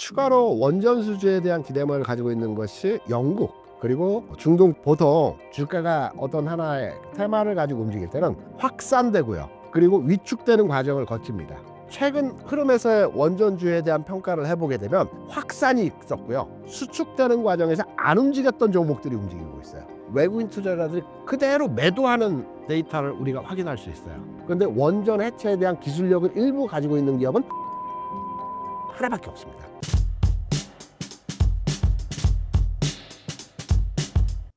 추가로 원전 수주에 대한 기대감을 가지고 있는 것이 영국 그리고 중동. 보통 주가가 어떤 하나의 테마를 가지고 움직일 때는 확산되고요, 그리고 위축되는 과정을 거칩니다. 최근 흐름에서의 원전주에 대한 평가를 해보게 되면 확산이 있었고요, 수축되는 과정에서 안 움직였던 종목들이 움직이고 있어요. 외국인 투자자들이 그대로 매도하는 데이터를 우리가 확인할 수 있어요. 그런데 원전 해체에 대한 기술력을 일부 가지고 있는 기업은 하나밖에 없습니다.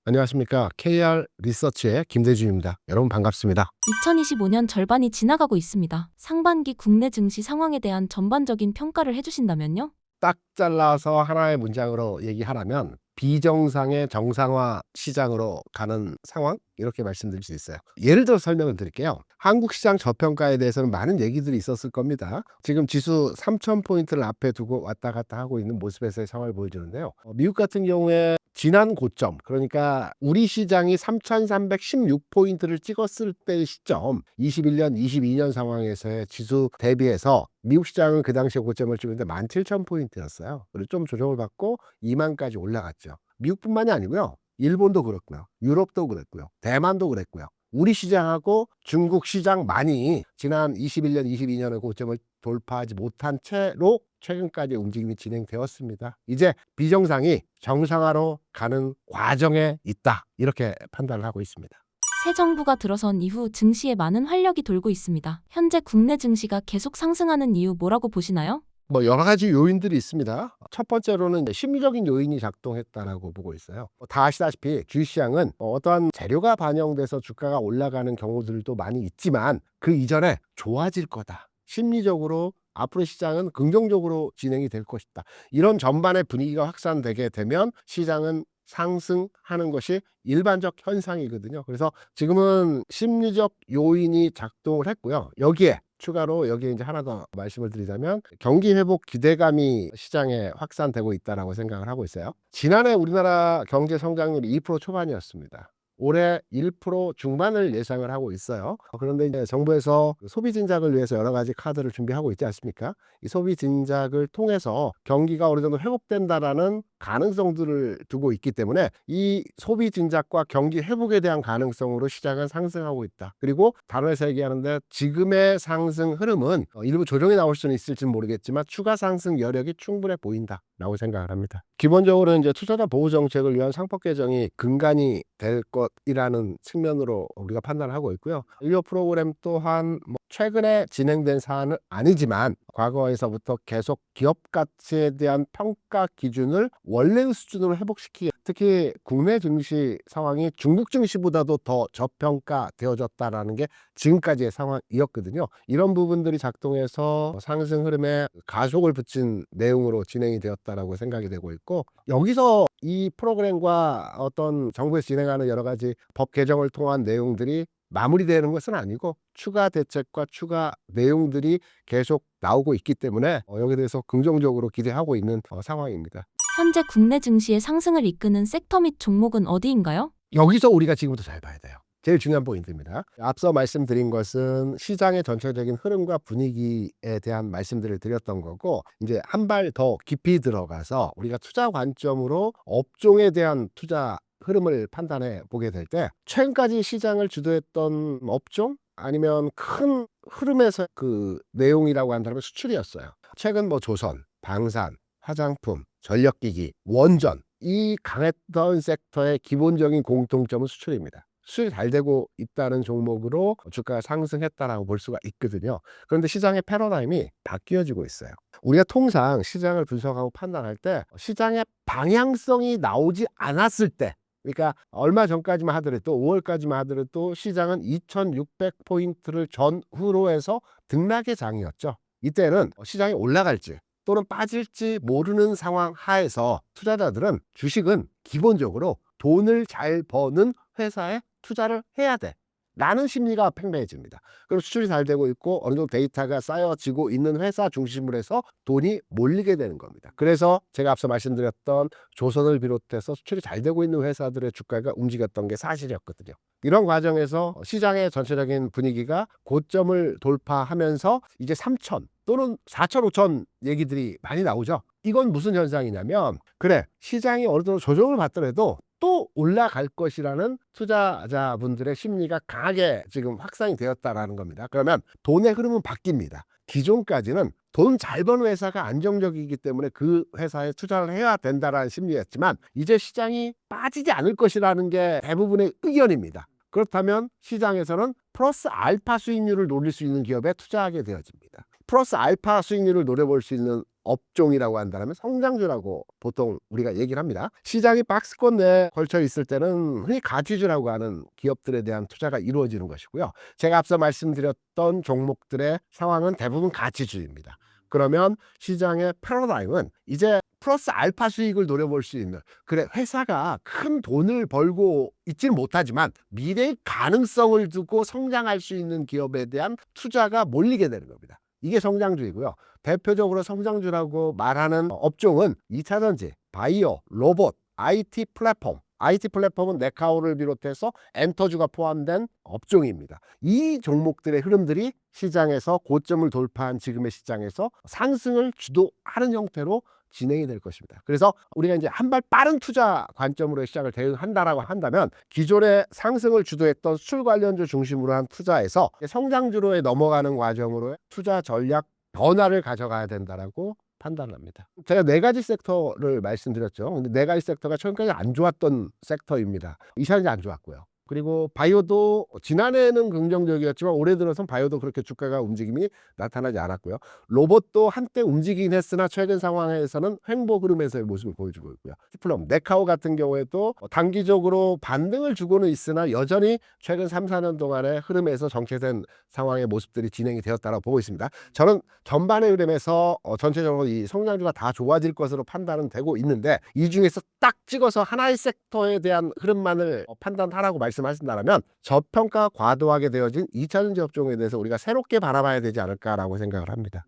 안녕하십니까. KR 리서치의 김대중입니다. 여러분 반갑습니다. 2025년 절반이 지나가고 있습니다. 상반기 국내 증시 상황에 대한 전반적인 평가를 해주신다면요? 딱 잘라서 하나의 문장으로 얘기하라면 비정상의 정상화 시장으로 가는 상황, 이렇게 말씀드릴 수 있어요. 예를 들어 설명을 드릴게요. 한국 시장 저평가에 대해서는 많은 얘기들이 있었을 겁니다. 지금 지수 3,000포인트를 앞에 두고 왔다 갔다 하고 있는 모습에서의 상황을 보여주는데요. 미국 같은 경우에 지난 고점, 그러니까 우리 시장이 3,316포인트를 찍었을 때의 시점, 21년, 22년 상황에서의 지수 대비해서 미국 시장은 그 당시에 고점을 찍었는데 17,000포인트였어요. 그리고 좀 조정을 받고 2만까지 올라갔죠. 미국뿐만이 아니고요, 일본도 그렇고요, 유럽도 그랬고요, 대만도 그랬고요. 우리 시장하고 중국 시장 많이 지난 21년, 22년의 고점을 돌파하지 못한 채로 최근까지 움직임이 진행되었습니다. 이제 비정상이 정상화로 가는 과정에 있다, 이렇게 판단을 하고 있습니다. 새 정부가 들어선 이후 증시에 많은 활력이 돌고 있습니다. 현재 국내 증시가 계속 상승하는 이유 뭐라고 보시나요? 여러 가지 요인들이 있습니다. 첫 번째로는 심리적인 요인이 작동했다라고 보고 있어요. 다 아시다시피 주식시장은 어떠한 재료가 반영돼서 주가가 올라가는 경우들도 많이 있지만 그 이전에 좋아질 거다, 심리적으로 앞으로 시장은 긍정적으로 진행이 될 것이다, 이런 전반의 분위기가 확산되게 되면 시장은 상승하는 것이 일반적 현상이거든요. 그래서 지금은 심리적 요인이 작동을 했고요. 여기에 추가로 이제 하나 더 말씀을 드리자면 경기 회복 기대감이 시장에 확산되고 있다라고 생각을 하고 있어요. 지난해 우리나라 경제 성장률이 2% 초반이었습니다. 올해 1% 중반을 예상을 하고 있어요. 그런데 이제 정부에서 소비 진작을 위해서 여러 가지 카드를 준비하고 있지 않습니까? 이 소비 진작을 통해서 경기가 어느 정도 회복된다라는 가능성들을 두고 있기 때문에 이 소비 진작과 경기 회복에 대한 가능성으로 시장은 상승하고 있다. 그리고 단어에서 얘기하는데 지금의 상승 흐름은 일부 조정이 나올 수는 있을지는 모르겠지만 추가 상승 여력이 충분해 보인다 라고 생각을 합니다. 기본적으로 이제 투자자 보호 정책을 위한 상법 개정이 근간이 될 것이라는 측면으로 우리가 판단을 하고 있고요. 일료 프로그램 또한 최근에 진행된 사안은 아니지만 과거에서부터 계속 기업 가치에 대한 평가 기준을 원래의 수준으로 회복시키기, 특히 국내 증시 상황이 중국 증시보다도 더 저평가되어졌다라는 게 지금까지의 상황이었거든요. 이런 부분들이 작동해서 상승 흐름에 가속을 붙인 내용으로 진행이 되었다라고 생각이 되고 있고, 여기서 이 프로그램과 어떤 정부에서 진행하는 여러 가지 법 개정을 통한 내용들이 마무리되는 것은 아니고 추가 대책과 추가 내용들이 계속 나오고 있기 때문에 여기에 대해서 긍정적으로 기대하고 있는 상황입니다. 현재 국내 증시의 상승을 이끄는 섹터 및 종목은 어디인가요? 여기서 우리가 지금부터 잘 봐야 돼요. 제일 중요한 포인트입니다. 앞서 말씀드린 것은 시장의 전체적인 흐름과 분위기에 대한 말씀들을 드렸던 거고, 이제 한 발 더 깊이 들어가서 우리가 투자 관점으로 업종에 대한 투자 흐름을 판단해 보게 될 때 최근까지 시장을 주도했던 업종 아니면 큰 흐름에서 그 내용이라고 한다면 수출이었어요. 최근 조선, 방산, 화장품, 전력기기, 원전, 이 강했던 섹터의 기본적인 공통점은 수출입니다. 수출이 잘 되고 있다는 종목으로 주가가 상승했다라고 볼 수가 있거든요. 그런데 시장의 패러다임이 바뀌어지고 있어요. 우리가 통상 시장을 분석하고 판단할 때 시장의 방향성이 나오지 않았을 때, 그러니까 얼마 전까지만 하더라도 5월까지만 하더라도 시장은 2600포인트를 전후로 해서 등락의 장이었죠. 이때는 시장이 올라갈지 또는 빠질지 모르는 상황 하에서 투자자들은 주식은 기본적으로 돈을 잘 버는 회사에 투자를 해야 돼 라는 심리가 팽배해집니다. 그럼 수출이 잘 되고 있고 어느 정도 데이터가 쌓여지고 있는 회사 중심으로 해서 돈이 몰리게 되는 겁니다. 그래서 제가 앞서 말씀드렸던 조선을 비롯해서 수출이 잘 되고 있는 회사들의 주가가 움직였던 게 사실이었거든요. 이런 과정에서 시장의 전체적인 분위기가 고점을 돌파하면서 이제 3천 또는 4천, 5천 얘기들이 많이 나오죠. 이건 무슨 현상이냐면 그래 시장이 어느 정도 조정을 받더라도 또 올라갈 것이라는 투자자분들의 심리가 강하게 지금 확산이 되었다라는 겁니다. 그러면 돈의 흐름은 바뀝니다. 기존까지는 돈 잘 버는 회사가 안정적이기 때문에 그 회사에 투자를 해야 된다라는 심리였지만 이제 시장이 빠지지 않을 것이라는 게 대부분의 의견입니다. 그렇다면 시장에서는 플러스 알파 수익률을 노릴 수 있는 기업에 투자하게 되어집니다. 플러스 알파 수익률을 노려볼 수 있는 업종이라고 한다면 성장주라고 보통 우리가 얘기를 합니다. 시장이 박스권 내에 걸쳐 있을 때는 흔히 가치주라고 하는 기업들에 대한 투자가 이루어지는 것이고요. 제가 앞서 말씀드렸던 종목들의 상황은 대부분 가치주입니다. 그러면 시장의 패러다임은 이제 플러스 알파 수익을 노려볼 수 있는, 그래 회사가 큰 돈을 벌고 있지는 못하지만 미래의 가능성을 두고 성장할 수 있는 기업에 대한 투자가 몰리게 되는 겁니다. 이게 성장주이고요. 대표적으로 성장주라고 말하는 업종은 2차전지, 바이오, 로봇, IT 플랫폼. IT 플랫폼은 네카오를 비롯해서 엔터주가 포함된 업종입니다. 이 종목들의 흐름들이 시장에서 고점을 돌파한 지금의 시장에서 상승을 주도하는 형태로 진행이 될 것입니다. 그래서 우리가 이제 한 발 빠른 투자 관점으로 시장을 대응한다라고 한다면 기존의 상승을 주도했던 수출 관련주 중심으로 한 투자에서 성장주로의 넘어가는 과정으로 투자 전략 변화를 가져가야 된다라고 판단합니다. 제가 네 가지 섹터를 말씀드렸죠. 근데 네 가지 섹터가 최근까지 안 좋았던 섹터입니다. 이차전지 안 좋았고요. 그리고 바이오도 지난해에는 긍정적이었지만 올해 들어선 바이오도 그렇게 주가가 움직임이 나타나지 않았고요. 로봇도 한때 움직이긴 했으나 최근 상황에서는 횡보 흐름에서의 모습을 보여주고 있고요. 플럼 네카오 같은 경우에도 단기적으로 반등을 주고는 있으나 여전히 최근 3, 4년 동안의 흐름에서 정체된 상황의 모습들이 진행이 되었다고 보고 있습니다. 저는 전반의 흐름에서 전체적으로 이 성장주가 다 좋아질 것으로 판단은 되고 있는데 이 중에서 딱 찍어서 하나의 섹터에 대한 흐름만을 판단하라고 말씀하신다면 저평가 과도하게 되어진 2차전지 업종에 대해서 우리가 새롭게 바라봐야 되지 않을까라고 생각을 합니다.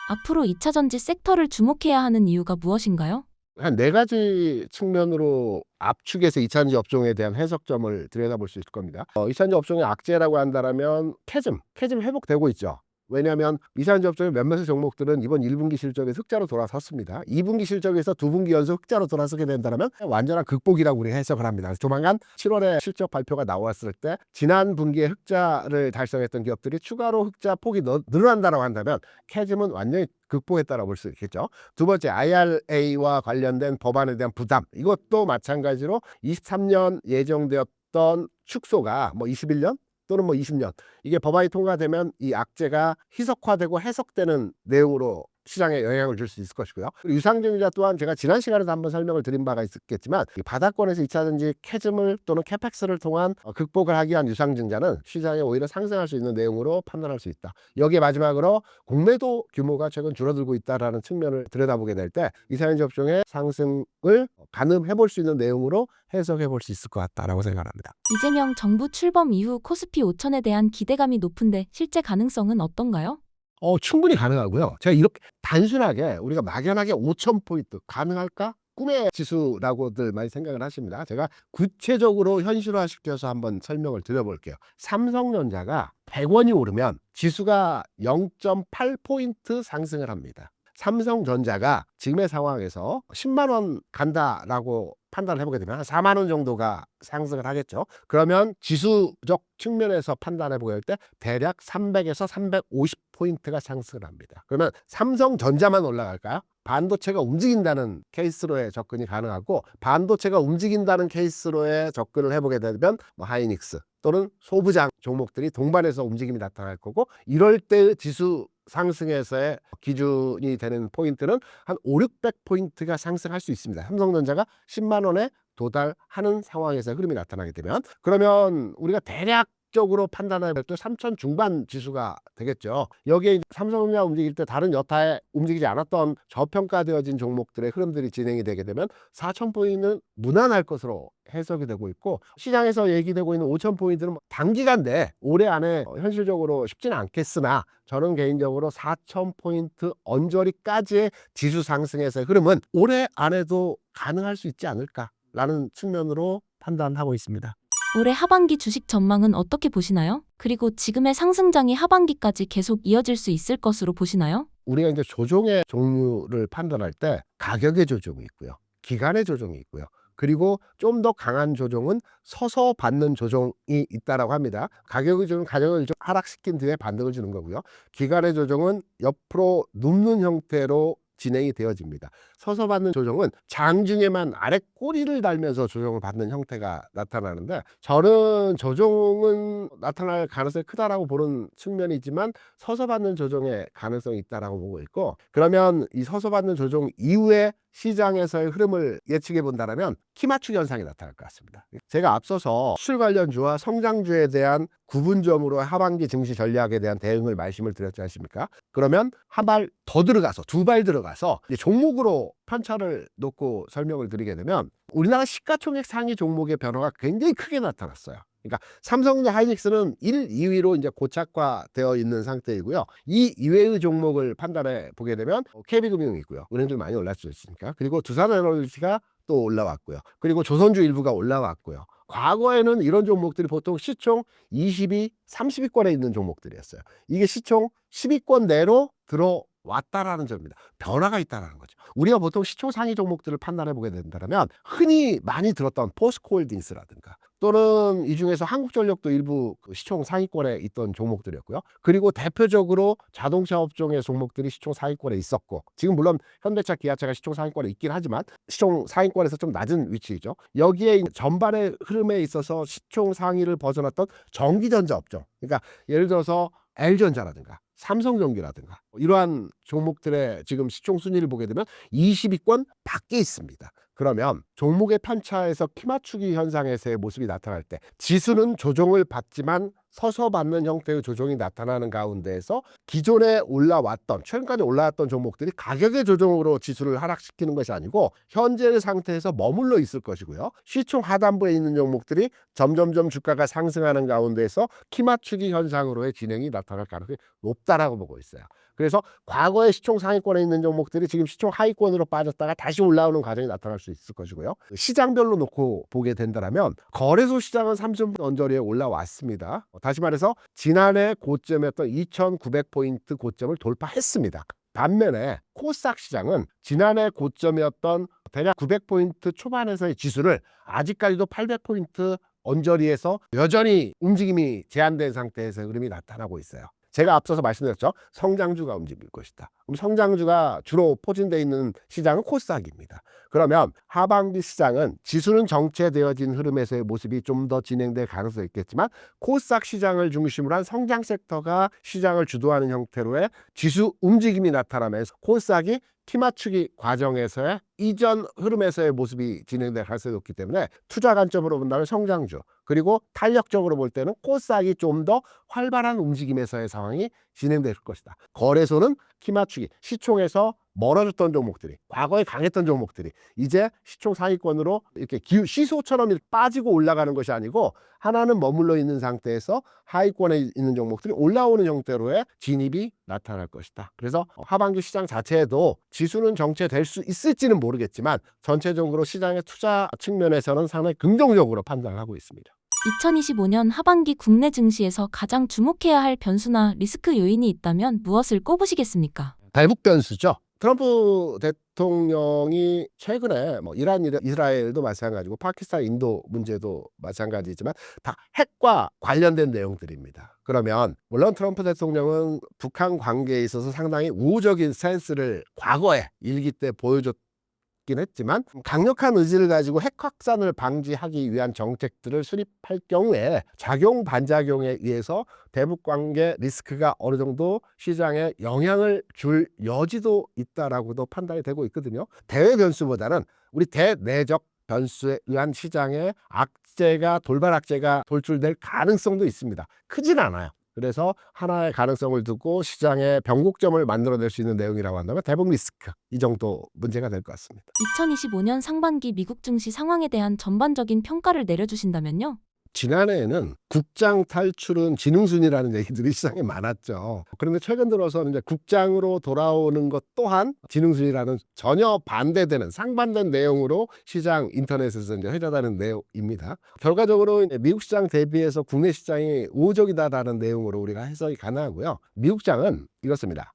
앞으로 2차전지 섹터를 주목해야 하는 이유가 무엇인가요? 한 네 가지 측면으로 압축해서 2차전지 업종에 대한 해석점을 들여다볼 수 있을 겁니다. 2차전지 업종의 악재라고 한다면 캐즘 회복되고 있죠. 왜냐하면 2차전지 업종의 몇몇의 종목들은 이번 1분기 실적에서 흑자로 돌아섰습니다. 2분기 실적에서 2분기 연속 흑자로 돌아서게 된다면 완전한 극복이라고 우리가 해석을 합니다. 조만간 7월에 실적 발표가 나왔을 때 지난 분기에 흑자를 달성했던 기업들이 추가로 흑자 폭이 늘어난다고 한다면 캐즘은 완전히 극복했다라고 볼 수 있겠죠. 두 번째, IRA와 관련된 법안에 대한 부담. 이것도 마찬가지로 23년 예정되었던 축소가 21년 또는 20년 이게 법안이 통과되면 이 악재가 희석화되고 해석되는 내용으로 시장에 영향을 줄 수 있을 것이고요. 그리고 유상증자 또한 제가 지난 시간에도 한번 설명을 드린 바가 있겠지만 바닥권에서 2차전지 캐즘을 또는 캐펙스를 통한 극복을 하기 위한 유상증자는 시장에 오히려 상승할 수 있는 내용으로 판단할 수 있다. 여기에 마지막으로 공매도 규모가 최근 줄어들고 있다는 측면을 들여다보게 될 때 2차전지 업종의 상승을 가늠해 볼 수 있는 내용으로 해석해 볼 수 있을 것 같다라고 생각합니다. 이재명 정부 출범 이후 코스피 5천에 대한 기대감이 높은데 실제 가능성은 어떤가요? 충분히 가능하고요. 제가 이렇게 단순하게 우리가 막연하게 5,000포인트 가능할까? 꿈의 지수라고들 많이 생각을 하십니다. 제가 구체적으로 현실화시켜서 한번 설명을 드려볼게요. 삼성전자가 100원이 오르면 지수가 0.8포인트 상승을 합니다. 삼성전자가 지금의 상황에서 10만 원 간다라고 판단을 해보게 되면 한 4만 원 정도가 상승을 하겠죠. 그러면 지수적 측면에서 판단해보게 될 때 대략 300에서 350포인트가 상승을 합니다. 그러면 삼성전자만 올라갈까요? 반도체가 움직인다는 케이스로의 접근이 가능하고 반도체가 움직인다는 케이스로의 접근을 해보게 되면 하이닉스 또는 소부장 종목들이 동반해서 움직임이 나타날 거고 이럴 때 지수 상승에서의 기준이 되는 포인트는 한 5, 600포인트가 상승할 수 있습니다. 삼성전자가 10만 원에 도달하는 상황에서 흐름이 나타나게 되면 그러면 우리가 대략적으로 판단할 때 3천 중반 지수가 되겠죠. 여기에 삼성전자 움직일 때 다른 여타에 움직이지 않았던 저평가되어진 종목들의 흐름들이 진행이 되게 되면 4,000포인트는 무난할 것으로 해석이 되고 있고 시장에서 얘기되고 있는 5,000포인트는 단기간 내에 올해 안에 현실적으로 쉽지는 않겠으나 저는 개인적으로 4,000포인트 언저리까지의 지수 상승에서의 흐름은 올해 안에도 가능할 수 있지 않을까라는 측면으로 판단하고 있습니다. 올해 하반기 주식 전망은 어떻게 보시나요? 그리고 지금의 상승장이 하반기까지 계속 이어질 수 있을 것으로 보시나요? 우리가 이제 조종의 종류를 판단할 때 가격의 조종이 있고요. 기간의 조종이 있고요. 그리고 좀 더 강한 조종은 서서 받는 조종이 있다라고 합니다. 가격의 조종은 가격을 좀 하락시킨 뒤에 반등을 주는 거고요. 기간의 조종은 옆으로 눕는 형태로 진행이 되어집니다. 서서 받는 조종은 장중에만 아래 꼬리를 달면서 조종을 받는 형태가 나타나는데, 저는 조종은 나타날 가능성이 크다라고 보는 측면이지만 서서 받는 조종의 가능성이 있다라고 보고 있고, 그러면 이 서서 받는 조종 이후에 시장에서의 흐름을 예측해 본다면 키 맞추기 현상이 나타날 것 같습니다. 제가 앞서서 수출 관련주와 성장주에 대한 구분점으로 하반기 증시 전략에 대한 대응을 말씀을 드렸지 않습니까? 그러면 한 발 더 들어가서, 두 발 들어가서 이제 종목으로 편차를 놓고 설명을 드리게 되면, 우리나라 시가총액 상위 종목의 변화가 굉장히 크게 나타났어요. 그러니까 삼성전자 하이닉스는 1, 2위로 이제 고착화되어 있는 상태이고요. 이 이외의 종목을 판단해 보게 되면 KB금융이 있고요. 은행들 많이 올랐지 않습니까? 그리고 두산에너지가 또 올라왔고요. 그리고 조선주 일부가 올라왔고요. 과거에는 이런 종목들이 보통 시총 20위, 30위권에 있는 종목들이었어요. 이게 시총 10위권 내로 들어왔다라는 점입니다. 변화가 있다는 거죠. 우리가 보통 시총 상위 종목들을 판단해 보게 된다면 흔히 많이 들었던 포스코홀딩스라든가, 또는 이 중에서 한국전력도 일부 시총 상위권에 있던 종목들이었고요. 그리고 대표적으로 자동차 업종의 종목들이 시총 상위권에 있었고, 지금 물론 현대차, 기아차가 시총 상위권에 있긴 하지만 시총 상위권에서 좀 낮은 위치이죠. 여기에 전반의 흐름에 있어서 시총 상위를 벗어났던 전기전자 업종, 그러니까 예를 들어서 L전자라든가 삼성전기라든가 이러한 종목들의 지금 시총 순위를 보게 되면 20위권 밖에 있습니다. 그러면 종목의 편차에서 키 맞추기 현상에서의 모습이 나타날 때, 지수는 조정을 받지만 서서 받는 형태의 조정이 나타나는 가운데에서 기존에 올라왔던, 최근까지 올라왔던 종목들이 가격의 조정으로 지수를 하락시키는 것이 아니고 현재의 상태에서 머물러 있을 것이고요. 시총 하단부에 있는 종목들이 점점점 주가가 상승하는 가운데에서 키 맞추기 현상으로의 진행이 나타날 가능성이 높다라고 보고 있어요. 그래서 과거에 시총 상위권에 있는 종목들이 지금 시총 하위권으로 빠졌다가 다시 올라오는 과정이 나타날 수 있을 것이고요. 시장별로 놓고 보게 된다면 거래소 시장은 30분 언저리에 올라왔습니다. 다시 말해서 지난해 고점이었던 2,900포인트 고점을 돌파했습니다. 반면에 코스닥 시장은 지난해 고점이었던 대략 900포인트 초반에서의 지수를 아직까지도 800포인트 언저리에서 여전히 움직임이 제한된 상태에서 흐름이 나타나고 있어요. 제가 앞서서 말씀드렸죠. 성장주가 움직일 것이다. 그럼 성장주가 주로 포진되어 있는 시장은 코스닥입니다. 그러면 하반기 시장은 지수는 정체되어진 흐름에서의 모습이 좀 더 진행될 가능성이 있겠지만, 코스닥 시장을 중심으로 한 성장 섹터가 시장을 주도하는 형태로의 지수 움직임이 나타나면서 코스닥이 키 맞추기 과정에서의 이전 흐름에서의 모습이 진행될 가능성이 높기 때문에 투자 관점으로 본다면 성장주, 그리고 탄력적으로 볼 때는 코스닥이 좀 더 활발한 움직임에서의 상황이 진행될 것이다. 거래소는 키 맞추기, 시총에서 멀어졌던 종목들이, 과거에 강했던 종목들이 이제 시총 상위권으로 이렇게 시소처럼 빠지고 올라가는 것이 아니고 하나는 머물러 있는 상태에서 하위권에 있는 종목들이 올라오는 형태로의 진입이 나타날 것이다. 그래서 하반기 시장 자체에도 지수는 정체될 수 있을지는 모르겠지만 전체적으로 시장의 투자 측면에서는 상당히 긍정적으로 판단을 하고 있습니다. 2025년 하반기 국내 증시에서 가장 주목해야 할 변수나 리스크 요인이 있다면 무엇을 꼽으시겠습니까? 대북 변수죠. 트럼프 대통령이 최근에 이란, 이스라엘도 마찬가지고 파키스탄, 인도 문제도 마찬가지지만 다 핵과 관련된 내용들입니다. 그러면 물론 트럼프 대통령은 북한 관계에 있어서 상당히 우호적인 스탠스를 과거에 일기 때 보여줬긴 했지만, 강력한 의지를 가지고 핵 확산을 방지하기 위한 정책들을 수립할 경우에 작용 반작용에 의해서 대북 관계 리스크가 어느 정도 시장에 영향을 줄 여지도 있다라고도 판단이 되고 있거든요. 대외 변수보다는 우리 대내적 변수에 의한 시장의 악재가, 돌발 악재가 돌출될 가능성도 있습니다. 크진 않아요. 그래서 하나의 가능성을 두고 시장의 변곡점을 만들어낼 수 있는 내용이라고 한다면 대북 리스크, 이 정도 문제가 될 것 같습니다. 2025년 상반기 미국 증시 상황에 대한 전반적인 평가를 내려주신다면요? 지난해에는 국장 탈출은 지능순이라는 얘기들이 시장에 많았죠. 그런데 최근 들어서는 이제 국장으로 돌아오는 것 또한 지능순이라는 전혀 반대되는, 상반된 내용으로 시장 인터넷에서 이제 회자되는 내용입니다. 결과적으로 미국 시장 대비해서 국내 시장이 우호적이다라는 내용으로 우리가 해석이 가능하고요. 미국 시장은 이렇습니다.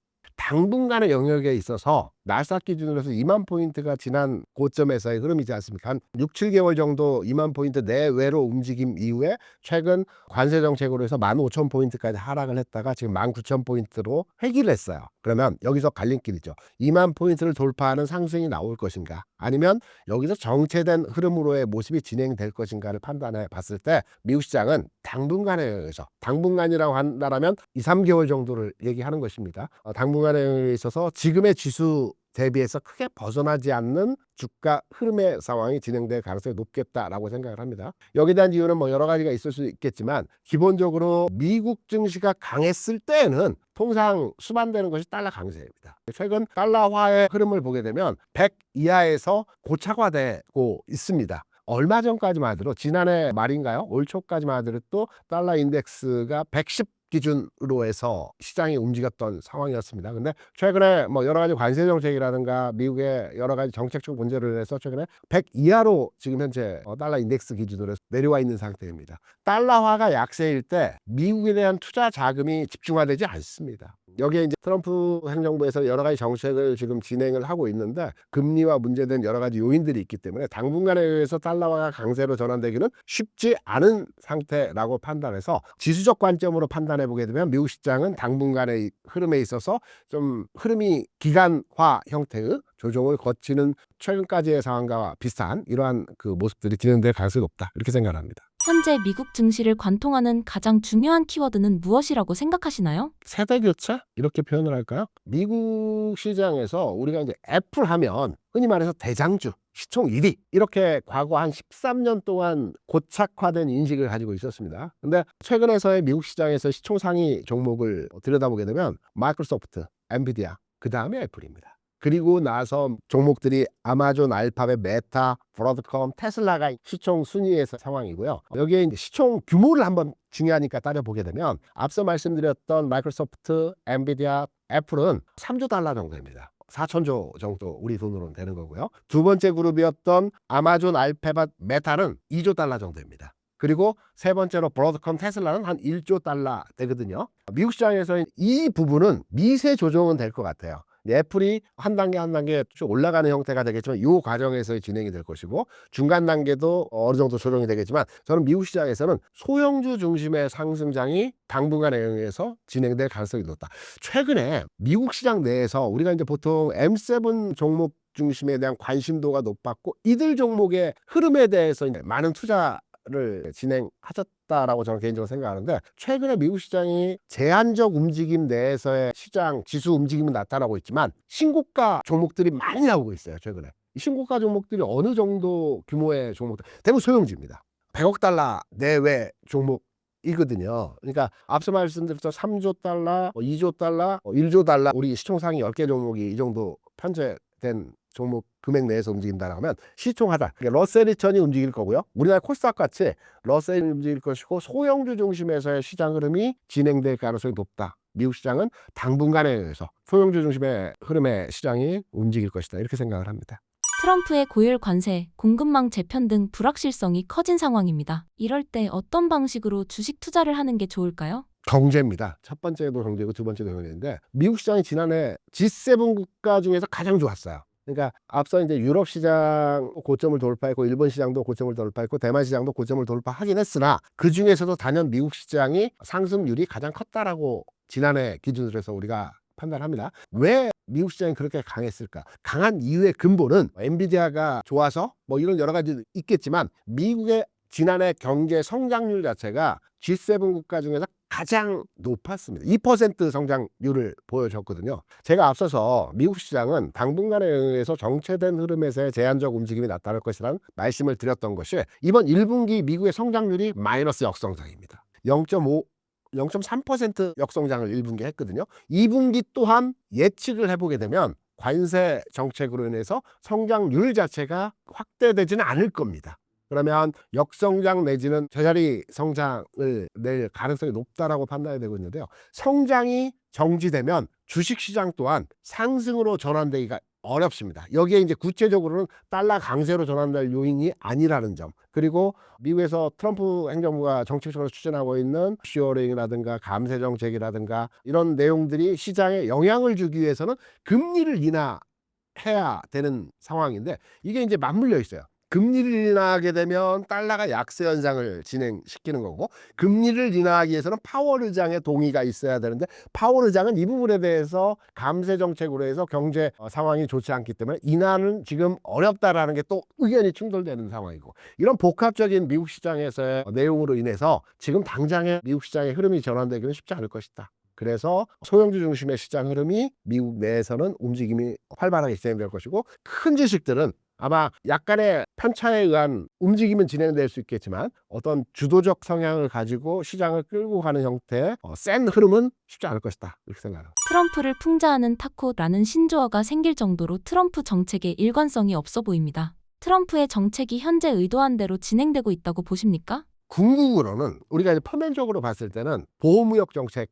당분간의 영역에 있어서 나스닥 기준으로 해서 2만 포인트가 지난 고점에서의 흐름이지 않습니까? 한 6, 7개월 정도 2만 포인트 내외로 움직임 이후에 최근 관세 정책으로 해서 15,000포인트까지 하락을 했다가 지금 19,000포인트로 회귀를 했어요. 그러면 여기서 갈림길이죠. 2만 포인트를 돌파하는 상승이 나올 것인가, 아니면 여기서 정체된 흐름으로의 모습이 진행될 것인가를 판단해 봤을 때 미국 시장은 당분간에 의해서, 당분간이라고 한다면 2, 3개월 정도를 얘기하는 것입니다. 당분간에 있어서 지금의 지수 대비해서 크게 벗어나지 않는 주가 흐름의 상황이 진행될 가능성이 높겠다라고 생각을 합니다. 여기에 대한 이유는 뭐 여러 가지가 있을 수 있겠지만, 기본적으로 미국 증시가 강했을 때에는 통상 수반되는 것이 달러 강세입니다. 최근 달러화의 흐름을 보게 되면 100 이하에서 고착화되고 있습니다. 얼마 전까지만 하더라도, 지난해 말인가요? 올 초까지만 하더라도 달러 인덱스가 110 기준으로 해서 시장이 움직였던 상황이었습니다. 근데 최근에 뭐 여러 가지 관세 정책이라든가 미국의 여러 가지 정책적 문제를 해서 최근에 100 이하로 지금 현재 달러 인덱스 기준으로 해서 내려와 있는 상태입니다. 달러화가 약세일 때 미국에 대한 투자 자금이 집중화되지 않습니다. 여기에 이제 트럼프 행정부에서 여러 가지 정책을 지금 진행을 하고 있는데, 금리와 문제된 여러 가지 요인들이 있기 때문에 당분간에 의해서 달러화가 강세로 전환되기는 쉽지 않은 상태라고 판단해서, 지수적 관점으로 판단해 보게 되면 미국 시장은 당분간의 흐름에 있어서 좀 흐름이 기간화 형태의 조정을 거치는 최근까지의 상황과 비슷한 이러한 그 모습들이 진행될 가능성이 높다, 이렇게 생각합니다. 현재 미국 증시를 관통하는 가장 중요한 키워드는 무엇이라고 생각하시나요? 세대 교체? 이렇게 표현을 할까요? 미국 시장에서 우리가 이제 애플 하면 흔히 말해서 대장주, 시총 1위, 이렇게 과거 한 13년 동안 고착화된 인식을 가지고 있었습니다. 근데 최근에서의 미국 시장에서 시총 상위 종목을 들여다보게 되면 마이크로소프트, 엔비디아, 그 다음에 애플입니다. 그리고 나서 종목들이 아마존, 알파벳, 메타, 브로드컴, 테슬라가 시총 순위에서 상황이고요. 여기에 이제 시총 규모를 한번 중요하니까 따져보게 되면, 앞서 말씀드렸던 마이크로소프트, 엔비디아, 애플은 3조 달러 정도입니다. 4천조 정도 우리 돈으로는 되는 거고요. 두 번째 그룹이었던 아마존, 알파벳, 메타는 2조 달러 정도입니다. 그리고 세 번째로 브로드컴, 테슬라는 한 1조 달러 되거든요. 미국 시장에서 이 부분은 미세 조정은 될 것 같아요. 애플이 한 단계 한 단계 쭉 올라가는 형태가 되겠지만, 이 과정에서 진행이 될 것이고, 중간 단계도 어느 정도 조정이 되겠지만, 저는 미국 시장에서는 소형주 중심의 상승장이 당분간에 의해서 진행될 가능성이 높다. 최근에 미국 시장 내에서 우리가 이제 보통 M7 종목 중심에 대한 관심도가 높았고, 이들 종목의 흐름에 대해서 이제 많은 투자를 진행하셨다라고 저는 개인적으로 생각하는데, 최근에 미국 시장이 제한적 움직임 내에서의 시장 지수 움직임이 나타나고 있지만, 신고가 종목들이 많이 나오고 있어요. 최근에 이 신고가 종목들이 어느 정도 규모의 종목들, 대부분 소형주입니다. 100억 달러 내외 종목이거든요. 그러니까 앞서 말씀드렸던 3조 달러, 2조 달러, 1조 달러, 우리 시총 상위 10개 종목이 이 정도 편제된 종목 금액 내에서 움직인다고 하면 시총하단, 그러니까 러셀 2000이 움직일 거고요. 우리나라 코스닥 같이 러셀이 움직일 것이고, 소형주 중심에서의 시장 흐름이 진행될 가능성이 높다. 미국 시장은 당분간에 의해서 소형주 중심의 흐름의 시장이 움직일 것이다, 이렇게 생각을 합니다. 트럼프의 고율 관세, 공급망 재편 등 불확실성이 커진 상황입니다. 이럴 때 어떤 방식으로 주식 투자를 하는 게 좋을까요? 경제입니다. 첫 번째도 경제고 두 번째도 경제인데, 미국 시장이 지난해 G7 국가 중에서 가장 좋았어요. 그러니까 앞서 이제 유럽 시장 고점을 돌파했고, 일본 시장도 고점을 돌파했고, 대만 시장도 고점을 돌파하긴 했으나, 그 중에서도 단연 미국 시장이 상승률이 가장 컸다라고 지난해 기준으로 해서 우리가 판단합니다. 왜 미국 시장이 그렇게 강했을까? 강한 이유의 근본은 엔비디아가 좋아서 뭐 이런 여러 가지 있겠지만, 미국의 지난해 경제 성장률 자체가 G7 국가 중에서 가장 높았습니다. 2% 성장률을 보여줬거든요. 제가 앞서서 미국 시장은 당분간에 의해서 정체된 흐름에서의 제한적 움직임이 나타날 것이라는 말씀을 드렸던 것이, 이번 1분기 미국의 성장률이 마이너스 역성장입니다. 0.3% 역성장을 1분기 했거든요. 2분기 또한 예측을 해보게 되면 관세 정책으로 인해서 성장률 자체가 확대되지는 않을 겁니다. 그러면 역성장 내지는 저자리 성장을 낼 가능성이 높다라고 판단이 되고 있는데요. 성장이 정지되면 주식시장 또한 상승으로 전환되기가 어렵습니다. 여기에 이제 구체적으로는 달러 강세로 전환될 요인이 아니라는 점, 그리고 미국에서 트럼프 행정부가 정책적으로 추진하고 있는 쇼어링이라든가 감세 정책이라든가 이런 내용들이 시장에 영향을 주기 위해서는 금리를 인하해야 되는 상황인데, 이게 이제 맞물려 있어요. 금리를 인하하게 되면 달러가 약세 현상을 진행시키는 거고, 금리를 인하하기 위해서는 파월 의장의 동의가 있어야 되는데, 파월 의장은 이 부분에 대해서 감세 정책으로 해서 경제 상황이 좋지 않기 때문에 인하는 지금 어렵다라는 게 또 의견이 충돌되는 상황이고, 이런 복합적인 미국 시장에서의 내용으로 인해서 지금 당장의 미국 시장의 흐름이 전환되기는 쉽지 않을 것이다. 그래서 소형주 중심의 시장 흐름이 미국 내에서는 움직임이 활발하게 진행될 것이고, 큰 주식들은 아마 약간의 편차에 의한 움직임은 진행될 수 있겠지만 어떤 주도적 성향을 가지고 시장을 끌고 가는 형태의 센 흐름은 쉽지 않을 것이다, 이렇게 생각합니다. 트럼프를 풍자하는 타코라는 신조어가 생길 정도로 트럼프 정책에 일관성이 없어 보입니다. 트럼프의 정책이 현재 의도한 대로 진행되고 있다고 보십니까? 궁극으로는 우리가 이제 표면적으로 봤을 때는 보호무역 정책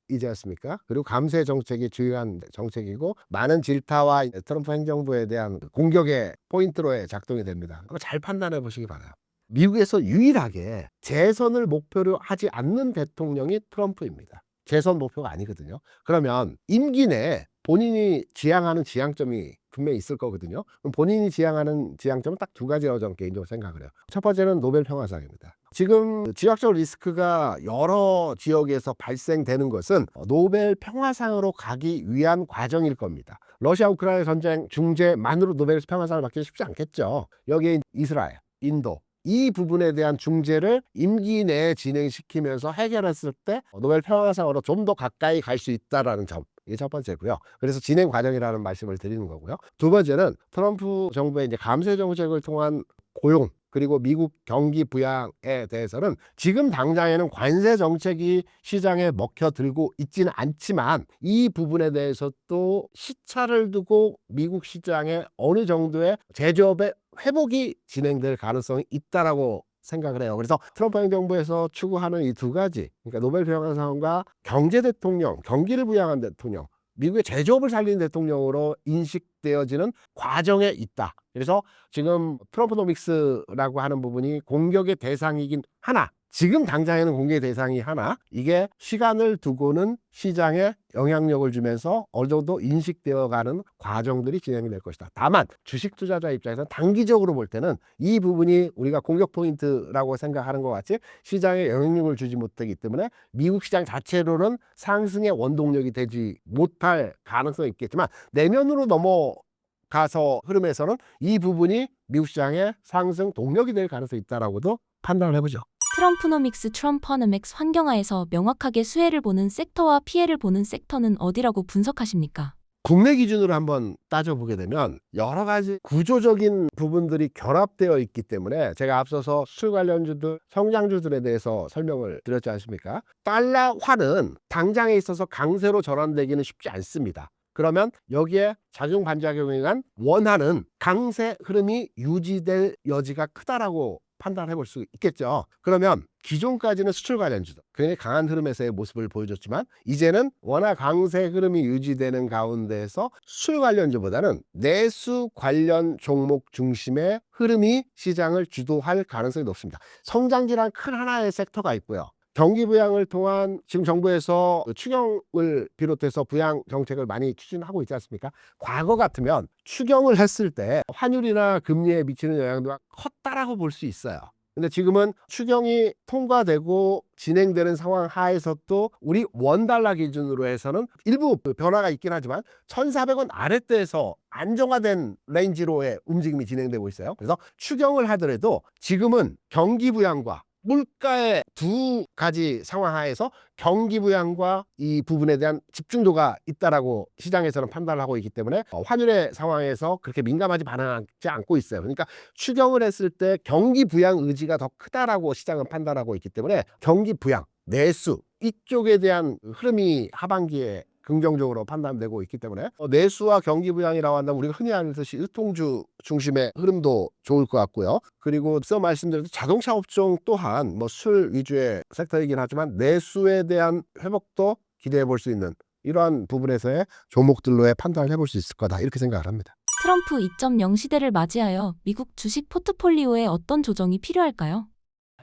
이지 않습니까? 그리고 감세 정책이 주요한 정책이고, 많은 질타와 트럼프 행정부에 대한 공격의 포인트로 작동이 됩니다. 한번 잘 판단해 보시기 바라요. 미국에서 유일하게 재선을 목표로 하지 않는 대통령이 트럼프입니다. 재선 목표가 아니거든요. 그러면 임기 내에 본인이 지향하는 지향점이 분명히 있을 거거든요. 그럼 본인이 지향하는 지향점은 딱 두 가지라고 저는 개인적으로 생각을 해요. 첫 번째는 노벨 평화상입니다. 지금 지역적 리스크가 여러 지역에서 발생되는 것은 노벨 평화상으로 가기 위한 과정일 겁니다. 러시아 우크라이나 전쟁 중재만으로 노벨 평화상을 받기 쉽지 않겠죠. 여기에 이스라엘, 인도, 이 부분에 대한 중재를 임기 내에 진행시키면서 해결했을 때 노벨 평화상으로 좀 더 가까이 갈 수 있다라는 점, 이게 첫 번째고요. 그래서 진행 과정이라는 말씀을 드리는 거고요. 두 번째는 트럼프 정부의 이제 감세 정책을 통한 고용, 그리고 미국 경기 부양에 대해서는 지금 당장에는 관세 정책이 시장에 먹혀들고 있지는 않지만, 이 부분에 대해서 또 시차를 두고 미국 시장에 어느 정도의 제조업의 회복이 진행될 가능성이 있다라고 생각을 해요. 그래서 트럼프 행정부에서 추구하는 이 두 가지, 그러니까 노벨 평화상과 경제 대통령, 경기를 부양한 대통령, 미국의 제조업을 살리는 대통령으로 인식되어지는 과정에 있다. 그래서 지금 트럼프노믹스라고 하는 부분이 공격의 대상이긴 하나, 지금 당장에는 공격의 대상이 하나, 이게 시간을 두고는 시장에 영향력을 주면서 어느 정도 인식되어가는 과정들이 진행될 것이다. 다만 주식 투자자 입장에서는 단기적으로 볼 때는 이 부분이 우리가 공격 포인트라고 생각하는 것 같이 시장에 영향력을 주지 못하기 때문에 미국 시장 자체로는 상승의 원동력이 되지 못할 가능성이 있겠지만, 내면으로 넘어가서 흐름에서는 이 부분이 미국 시장의 상승 동력이 될 가능성이 있다라고도 판단을 해보죠. 트럼프노믹스 트럼퍼너맥스 환경하에서 명확하게 수혜를 보는 섹터와 피해를 보는 섹터는 어디라고 분석하십니까? 국내 기준으로 한번 따져보게 되면 여러 가지 구조적인 부분들이 결합되어 있기 때문에, 제가 앞서서 수출 관련주들, 성장주들에 대해서 설명을 드렸지 않습니까? 달러화는 당장에 있어서 강세로 전환되기는 쉽지 않습니다. 그러면 여기에 작용 반작용에 의한 원화는 강세 흐름이 유지될 여지가 크다라고 판단해 볼 수 있겠죠. 그러면 기존까지는 수출 관련주도 굉장히 강한 흐름에서의 모습을 보여줬지만, 이제는 원화 강세 흐름이 유지되는 가운데에서 수출 관련주보다는 내수 관련 종목 중심의 흐름이 시장을 주도할 가능성이 높습니다. 성장지란 큰 하나의 섹터가 있고요. 경기 부양을 통한 지금 정부에서 추경을 비롯해서 부양 정책을 많이 추진하고 있지 않습니까? 과거 같으면 추경을 했을 때 환율이나 금리에 미치는 영향도가 컸다라고 볼 수 있어요. 근데 지금은 추경이 통과되고 진행되는 상황 하에서도 우리 원달러 기준으로 해서는 일부 변화가 있긴 하지만 1,400원 아랫대에서 안정화된 레인지로의 움직임이 진행되고 있어요. 그래서 추경을 하더라도 지금은 경기 부양과 물가의 두 가지 상황 하에서 경기 부양과 이 부분에 대한 집중도가 있다라고 시장에서는 판단을 하고 있기 때문에 환율의 상황에서 그렇게 민감하지 반응하지 않고 있어요. 그러니까 추경을 했을 때 경기 부양 의지가 더 크다라고 시장은 판단하고 있기 때문에 경기 부양, 내수 이쪽에 대한 흐름이 하반기에 긍정적으로 판단되고 있기 때문에 내수와 경기 부양이라고 한다면 우리가 흔히 아는 듯이 유통주 중심의 흐름도 좋을 것 같고요. 그리고 앞서 말씀드린 자동차 업종 또한 술 위주의 섹터이긴 하지만 내수에 대한 회복도 기대해 볼 수 있는 이러한 부분에서의 종목들로의 판단을 해볼 수 있을 거다, 이렇게 생각을 합니다. 트럼프 2.0 시대를 맞이하여 미국 주식 포트폴리오에 어떤 조정이 필요할까요?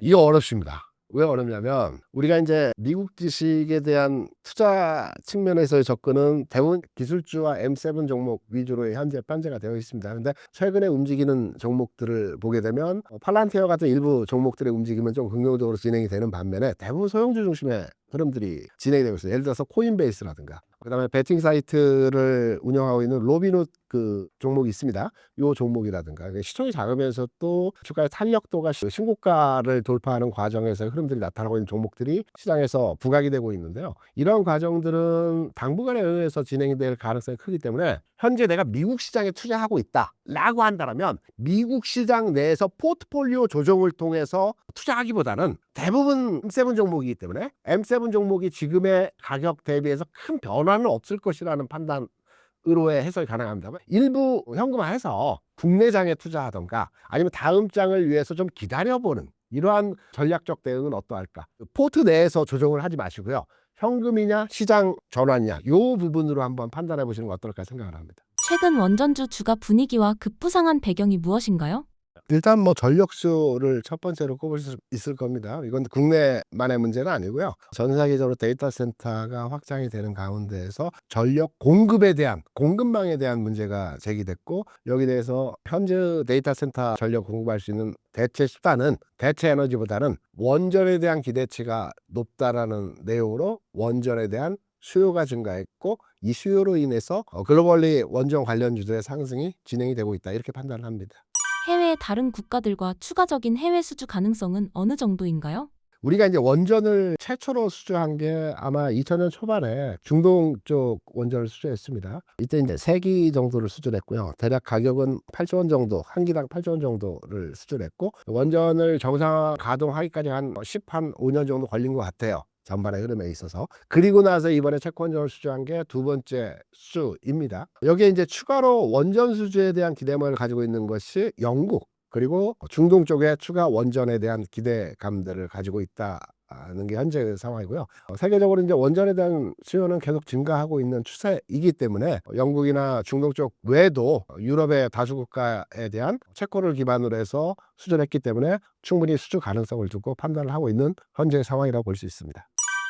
이거 어렵습니다. 왜 어렵냐면 우리가 이제 미국 주식에 대한 투자 측면에서의 접근은 대부분 기술주와 M7 종목 위주로 현재 편제가 되어 있습니다. 근데 최근에 움직이는 종목들을 보게 되면 팔란티어 같은 일부 종목들의 움직임은 좀 긍정적으로 진행이 되는 반면에 대부분 소형주 중심의 흐름들이 진행이 되고 있어요. 예를 들어서 코인베이스라든가 그다음에 베팅 사이트를 운영하고 있는 로비노트 그 종목이 있습니다. 요 종목이라든가 시총이 작으면서 또 주가의 탄력도가 신고가를 돌파하는 과정에서 흐름들이 나타나고 있는 종목들이 시장에서 부각이 되고 있는데요. 이런 과정들은 당분간에 의해서 진행이 될 가능성이 크기 때문에 현재 내가 미국 시장에 투자하고 있다라고 한다면 미국 시장 내에서 포트폴리오 조정을 통해서 투자하기보다는 대부분 M7 종목이기 때문에 M7 종목이 지금의 가격 대비해서 큰 변화는 없을 것이라는 판단으로의 해석이 가능합니다만 일부 현금화해서 국내장에 투자하던가 아니면 다음 장을 위해서 좀 기다려보는 이러한 전략적 대응은 어떠할까? 포트 내에서 조정을 하지 마시고요. 현금이냐 시장 전환이냐 이 부분으로 한번 판단해 보시는 건 어떨까 생각을 합니다. 최근 원전주 주가 분위기와 급부상한 배경이 무엇인가요? 일단 뭐 전력수를 첫 번째로 꼽을 수 있을 겁니다. 이건 국내만의 문제는 아니고요. 전 세계적으로 데이터 센터가 확장이 되는 가운데에서 전력 공급에 대한 공급망에 대한 문제가 제기됐고 여기 대해서 현재 데이터 센터 전력 공급할 수 있는 대체 수단은 대체 에너지보다는 원전에 대한 기대치가 높다라는 내용으로 원전에 대한 수요가 증가했고 이 수요로 인해서 글로벌리 원전 관련주들의 상승이 진행이 되고 있다 이렇게 판단을 합니다. 해외의 다른 국가들과 추가적인 해외 수주 가능성은 어느 정도인가요? 우리가 이제 원전을 최초로 수주한 게 아마 2000년 초반에 중동 쪽 원전을 수주했습니다. 이때 이제 3기 정도를 수주했고요. 대략 가격은 8조 원 정도, 한 기당 8조 원 정도를 수주했고 원전을 정상 가동하기까지 한 5년 정도 걸린 것 같아요. 전반의 흐름에 있어서. 그리고 나서 이번에 체코 원전을 수주한 게 두 번째 수주입니다. 여기에 이제 추가로 원전 수주에 대한 기대감을 가지고 있는 것이 영국 그리고 중동 쪽에 추가 원전에 대한 기대감들을 가지고 있다는 게 현재 상황이고요. 세계적으로 이제 원전에 대한 수요는 계속 증가하고 있는 추세이기 때문에 영국이나 중동 쪽 외에도 유럽의 다수 국가에 대한 체코를 기반으로 해서 수주를 했기 때문에 충분히 수주 가능성을 두고 판단을 하고 있는 현재 상황이라고 볼 수 있습니다.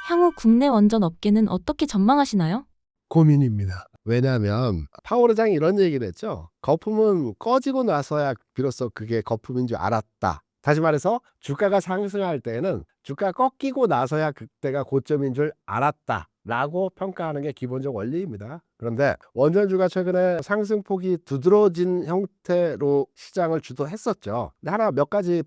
향후 국내 원전 업계는 어떻게 전망하시나요? 고민입니다. 왜냐하면 파월 의장이 이런 얘기를 했죠. 거품은 꺼지고 나서야 비로소 그게 거품인 줄 알았다. 다시 말해서 주가가 상승할 때는 주가 꺾이고 나서야 그때가 고점인 줄 알았다 라고 평가하는 게 기본적 원리입니다. 그런데 원전주가 최근에 상승폭이 두드러진 형태로 시장을 주도했었죠. 근데 하나 몇 가지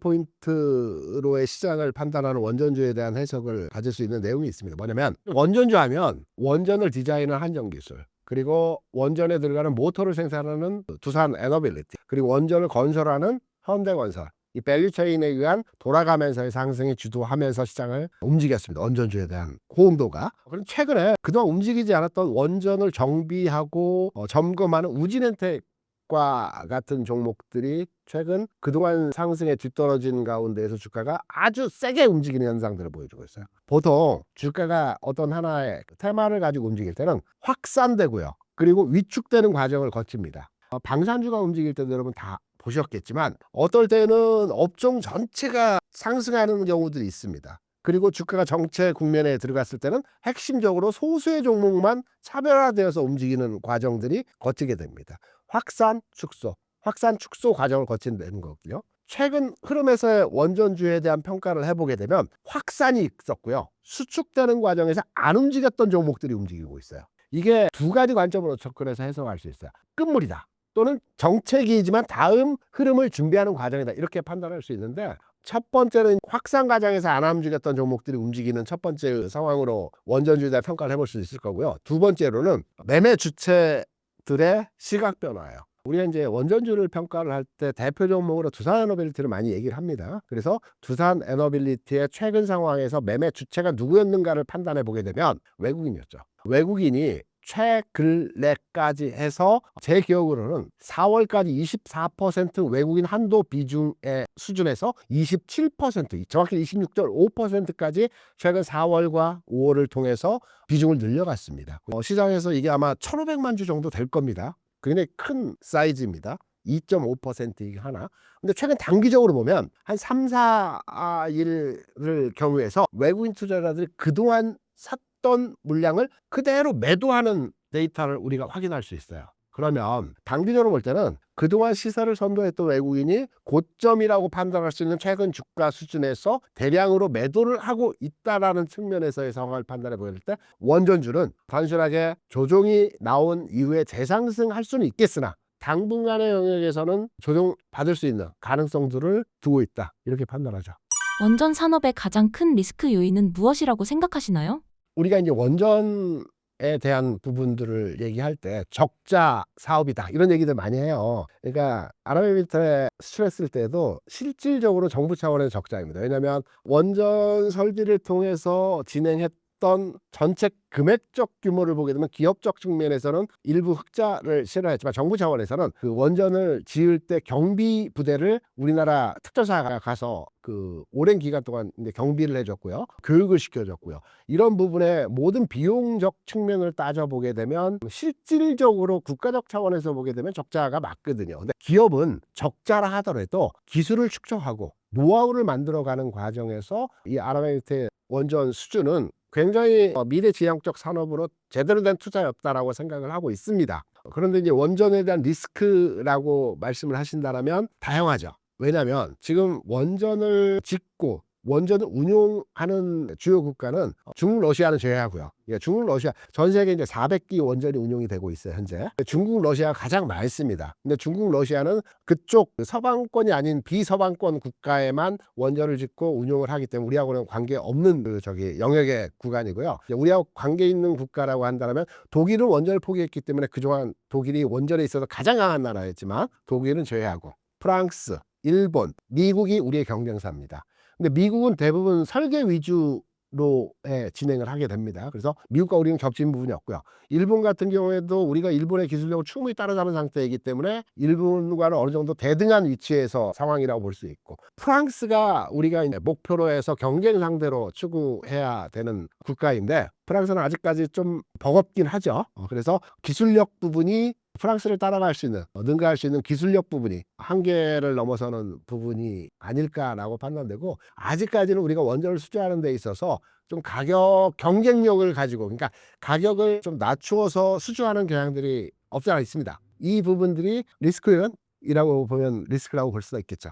포인트로의 시장을 판단하는 원전주에 대한 해석을 가질 수 있는 내용이 있습니다. 뭐냐면 원전주 하면 원전을 디자인한 한전기술 그리고 원전에 들어가는 모터를 생산하는 두산 에너빌리티 그리고 원전을 건설하는 현대건설 이 밸류체인에 의한 돌아가면서의 상승이 주도하면서 시장을 움직였습니다. 원전주에 대한 호응도가. 그럼 최근에 그동안 움직이지 않았던 원전을 정비하고 점검하는 우진엔텍과 같은 종목들이 최근 그동안 상승에 뒤떨어진 가운데에서 주가가 아주 세게 움직이는 현상들을 보여주고 있어요. 보통 주가가 어떤 하나의 테마를 가지고 움직일 때는 확산되고요. 그리고 위축되는 과정을 거칩니다. 방산주가 움직일 때도 여러분 다 보셨겠지만 어떨 때는 업종 전체가 상승하는 경우들이 있습니다. 그리고 주가가 정체 국면에 들어갔을 때는 핵심적으로 소수의 종목만 차별화되어서 움직이는 과정들이 거치게 됩니다. 확산, 축소 과정을 거친다는 거고요. 최근 흐름에서의 원전주에 대한 평가를 해보게 되면 확산이 있었고요. 수축되는 과정에서 안 움직였던 종목들이 움직이고 있어요. 이게 두 가지 관점으로 접근해서 해석할 수 있어요. 끝물이다. 또는 정책이지만 다음 흐름을 준비하는 과정이다. 이렇게 판단할 수 있는데 첫 번째는 확산 과정에서 안 움직였던 종목들이 움직이는 첫 번째 상황으로 원전주에 대한 평가를 해볼 수 있을 거고요. 두 번째로는 매매 주체들의 시각 변화예요. 우리가 이제 원전주를 평가를 할 때 대표 종목으로 두산 에너빌리티를 많이 얘기를 합니다. 그래서 두산 에너빌리티의 최근 상황에서 매매 주체가 누구였는가를 판단해 보게 되면 외국인이었죠. 외국인이 최근래까지 해서 제 기억으로는 4월까지 24% 외국인 한도 비중의 수준에서 27%, 정확히 26.5%까지 최근 4월과 5월을 통해서 비중을 늘려갔습니다. 시장에서 이게 아마 1,500만 주 정도 될 겁니다. 굉장히 큰 사이즈입니다. 2.5%이긴 하나. 근데 최근 단기적으로 보면 한 3, 4일을 경우에서 외국인 투자자들이 그동안 샀던 물량을 그대로 매도하는 데이터를 우리가 확인할 수 있어요. 그러면 단기적으로 볼 때는 그동안 시세를 선도했던 외국인이 고점이라고 판단할 수 있는 최근 주가 수준에서 대량으로 매도를 하고 있다라는 측면에서의 상황을 판단해 보일 때 원전주는 단순하게 조정이 나온 이후에 재상승할 수는 있겠으나 당분간의 영역에서는 조정받을 수 있는 가능성들을 두고 있다. 이렇게 판단하죠. 원전 산업의 가장 큰 리스크 요인은 무엇이라고 생각하시나요? 우리가 이제 원전에 대한 부분들을 얘기할 때 적자 사업이다 이런 얘기들 많이 해요. 그러니까 아랍에미리트에 수출했을 때도 실질적으로 정부 차원의 적자입니다. 왜냐하면 원전 설비를 통해서 진행했던 전체 금액적 규모를 보게 되면 기업적 측면에서는 일부 흑자를 실현했지만 정부 차원에서는 그 원전을 지을 때 경비 부대를 우리나라 특전사가 가서 그 오랜 기간 동안 이제 경비를 해줬고요, 교육을 시켜줬고요. 이런 부분의 모든 비용적 측면을 따져보게 되면 실질적으로 국가적 차원에서 보게 되면 적자가 맞거든요. 근데 기업은 적자라 하더라도 기술을 축적하고 노하우를 만들어가는 과정에서 이 아랍에미리트의 원전 수주는 굉장히 미래지향적 산업으로 제대로 된 투자였다라고 생각을 하고 있습니다. 그런데 이제 원전에 대한 리스크라고 말씀을 하신다면 다양하죠. 왜냐하면 지금 원전을 짓고 원전을 운용하는 주요 국가는 중국, 러시아는 제외하고요. 예, 중국, 러시아 전 세계 이제 400기 원전이 운용이 되고 있어요 현재. 중국, 러시아가 가장 많습니다. 근데 중국, 러시아는 그쪽 서방권이 아닌 비서방권 국가에만 원전을 짓고 운용을 하기 때문에 우리하고는 관계 없는 영역의 구간이고요. 우리하고 관계 있는 국가라고 한다면 독일은 원전을 포기했기 때문에 그동안 독일이 원전에 있어서 가장 강한 나라였지만 독일은 제외하고 프랑스, 일본, 미국이 우리의 경쟁사입니다. 근데 미국은 대부분 설계 위주로 진행을 하게 됩니다. 그래서 미국과 우리는 겹친 부분이 없고요. 일본 같은 경우에도 우리가 일본의 기술력을 충분히 따라잡은 상태이기 때문에 일본과는 어느 정도 대등한 위치에서 상황이라고 볼 수 있고, 프랑스가 우리가 이제 목표로 해서 경쟁 상대로 추구해야 되는 국가인데 프랑스는 아직까지 좀 버겁긴 하죠. 그래서 기술력 부분이 프랑스를 따라갈 수 있는, 능가할 수 있는 기술력 부분이 한계를 넘어서는 부분이 아닐까라고 판단되고, 아직까지는 우리가 원전을 수주하는 데 있어서 좀 가격 경쟁력을 가지고, 그러니까 가격을 좀 낮추어서 수주하는 경향들이 없지 않아 있습니다. 이 부분들이 리스크이라고 보면 리스크라고 볼 수가 있겠죠.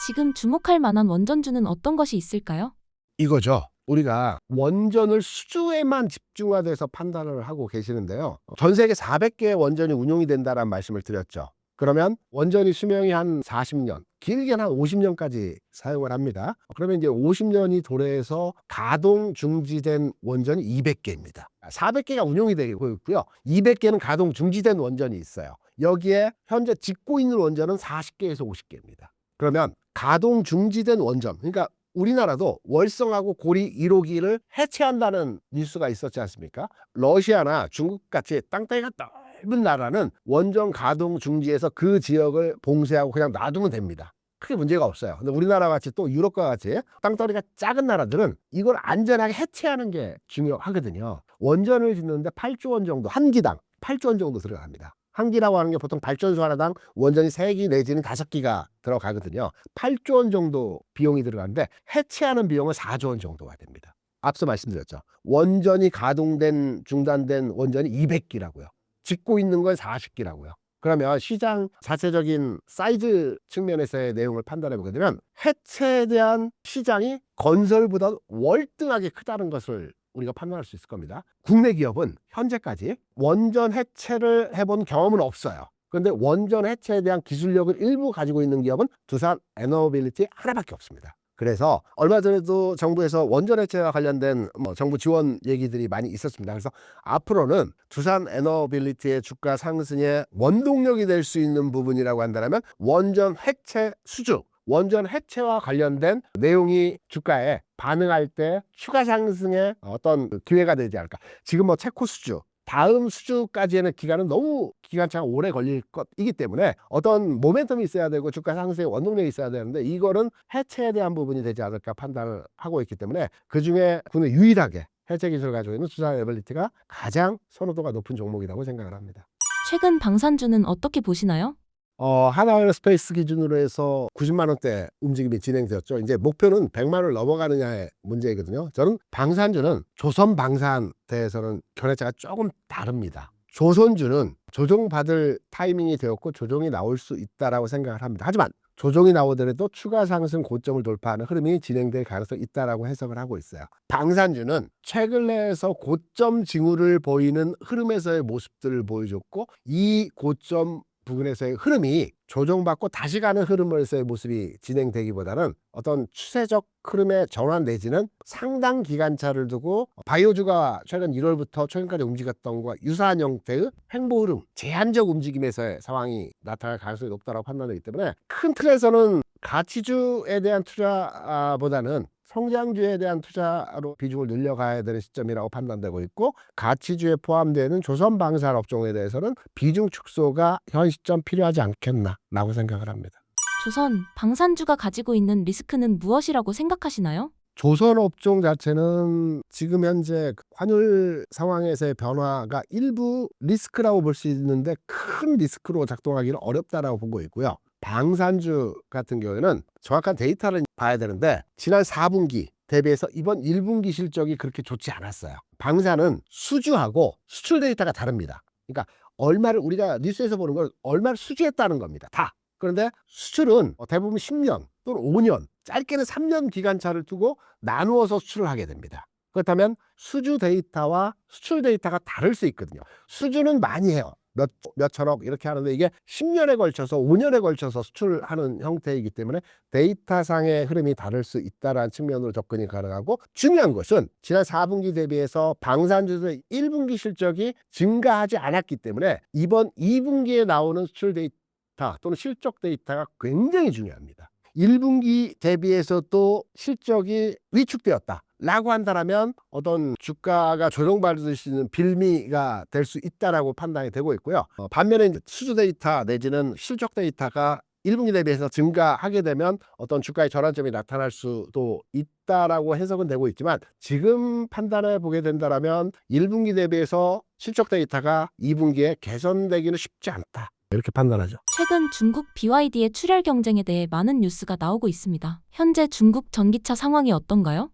지금 주목할 만한 원전주는 어떤 것이 있을까요? 이거죠. 우리가 원전을 수주에만 집중화돼서 판단을 하고 계시는데요. 전 세계 400개의 원전이 운용이 된다는 말씀을 드렸죠. 그러면 원전이 수명이 한 40년, 길게는 한 50년까지 사용을 합니다. 그러면 이제 50년이 도래해서 가동 중지된 원전이 200개입니다. 400개가 운용이 되고 있고요. 200개는 가동 중지된 원전이 있어요. 여기에 현재 짓고 있는 원전은 40개에서 50개입니다. 그러면 가동 중지된 원전, 그러니까 우리나라도 월성하고 고리 1호기를 해체한다는 뉴스가 있었지 않습니까? 러시아나 중국같이 땅덩이가 넓은 나라는 원전 가동 중지에서 그 지역을 봉쇄하고 그냥 놔두면 됩니다. 크게 문제가 없어요. 근데 우리나라 같이 또 유럽과 같이 땅덩이가 작은 나라들은 이걸 안전하게 해체하는 게 중요하거든요. 원전을 짓는데 8조 원 정도, 한 기당 8조 원 정도 들어갑니다. 한 기라고 하는 게 보통 발전소 하나당 원전이 3기 내지는 5기가 들어가거든요. 8조 원 정도 비용이 들어가는데 해체하는 비용은 4조 원 정도가 됩니다. 앞서 말씀드렸죠. 원전이 가동된 중단된 원전이 200기라고요. 짓고 있는 건 40기라고요. 그러면 시장 자체적인 사이즈 측면에서의 내용을 판단해 보게 되면 해체에 대한 시장이 건설보다 월등하게 크다는 것을 우리가 판단할 수 있을 겁니다. 국내 기업은 현재까지 원전 해체를 해본 경험은 없어요. 그런데 원전 해체에 대한 기술력을 일부 가지고 있는 기업은 두산 에너빌리티 하나밖에 없습니다. 그래서 얼마 전에도 정부에서 원전 해체와 관련된 정부 지원 얘기들이 많이 있었습니다. 그래서 앞으로는 두산 에너빌리티의 주가 상승의 원동력이 될 수 있는 부분이라고 한다면 원전 해체 수주, 원전 해체와 관련된 내용이 주가에 반응할 때 추가 상승의 어떤 기회가 되지 않을까. 지금 체코 수주, 다음 수주까지의 기간은 너무 기간차가 오래 걸릴 것이기 때문에 어떤 모멘텀이 있어야 되고 주가 상승의 원동력이 있어야 되는데 이거는 해체에 대한 부분이 되지 않을까 판단을 하고 있기 때문에 그중에 국내 유일하게 해체 기술을 가지고 있는 두산 에너빌리티가 가장 선호도가 높은 종목이라고 생각을 합니다. 최근 방산주는 어떻게 보시나요? 하나에어스페이스 기준으로 해서 90만 원대 움직임이 진행되었죠. 이제 목표는 100만 원을 넘어가느냐의 문제이거든요. 저는 방산주는 조선방산대에서는 견해차가 조금 다릅니다. 조선주는 조정받을 타이밍이 되었고 조정이 나올 수 있다라고 생각을 합니다. 하지만 조정이 나오더라도 추가 상승 고점을 돌파하는 흐름이 진행될 가능성이 있다라고 해석을 하고 있어요. 방산주는 최근 내에서 고점 징후를 보이는 흐름에서의 모습들을 보여줬고, 이 고점 부근에서의 흐름이 조정받고 다시 가는 흐름에서의 모습이 진행되기보다는 어떤 추세적 흐름의 전환 내지는 상당 기간차를 두고 바이오주가 최근 1월부터 최근까지 움직였던 것과 유사한 형태의 횡보 흐름, 제한적 움직임에서의 상황이 나타날 가능성이 높다고 판단되기 때문에 큰 틀에서는 가치주에 대한 투자보다는 성장주에 대한 투자로 비중을 늘려가야 되는 시점이라고 판단되고 있고, 가치주에 포함되는 조선방산 업종에 대해서는 비중 축소가 현 시점 필요하지 않겠나라고 생각을 합니다. 조선, 방산주가 가지고 있는 리스크는 무엇이라고 생각하시나요? 조선 업종 자체는 지금 현재 환율 상황에서의 변화가 일부 리스크라고 볼 수 있는데 큰 리스크로 작동하기는 어렵다라고 보고 있고요. 방산주 같은 경우에는 정확한 데이터를 봐야 되는데 지난 4분기 대비해서 이번 1분기 실적이 그렇게 좋지 않았어요. 방산은 수주하고 수출 데이터가 다릅니다. 그러니까 얼마를 우리가 뉴스에서 보는 걸 얼마를 수주했다는 겁니다. 다. 그런데 수출은 대부분 10년 또는 5년, 짧게는 3년 기간차를 두고 나누어서 수출을 하게 됩니다. 그렇다면 수주 데이터와 수출 데이터가 다를 수 있거든요. 수주는 많이 해요. 몇 천억 이렇게 하는데 이게 10년에 걸쳐서 5년에 걸쳐서 수출하는 형태이기 때문에 데이터상의 흐름이 다를 수 있다는 측면으로 접근이 가능하고, 중요한 것은 지난 4분기 대비해서 방산주의 1분기 실적이 증가하지 않았기 때문에 이번 2분기에 나오는 수출 데이터 또는 실적 데이터가 굉장히 중요합니다. 1분기 대비해서 또 실적이 위축되었다 라고 한다면 어떤 주가가 조정받을 수 있는 빌미가 될 수 있다라고 판단이 되고 있고요. 반면에 수주 데이터 내지는 실적 데이터가 1분기 대비해서 증가하게 되면 어떤 주가의 전환점이 나타날 수도 있다라고 해석은 되고 있지만, 지금 판단해 보게 된다면 1분기 대비해서 실적 데이터가 2분기에 개선되기는 쉽지 않다, 이렇게 판단하죠. 최근 중국 BYD의 출혈 경쟁에 대해 많은 뉴스가 나오고 있습니다. 현재 중국 전기차 상황이 어떤가요?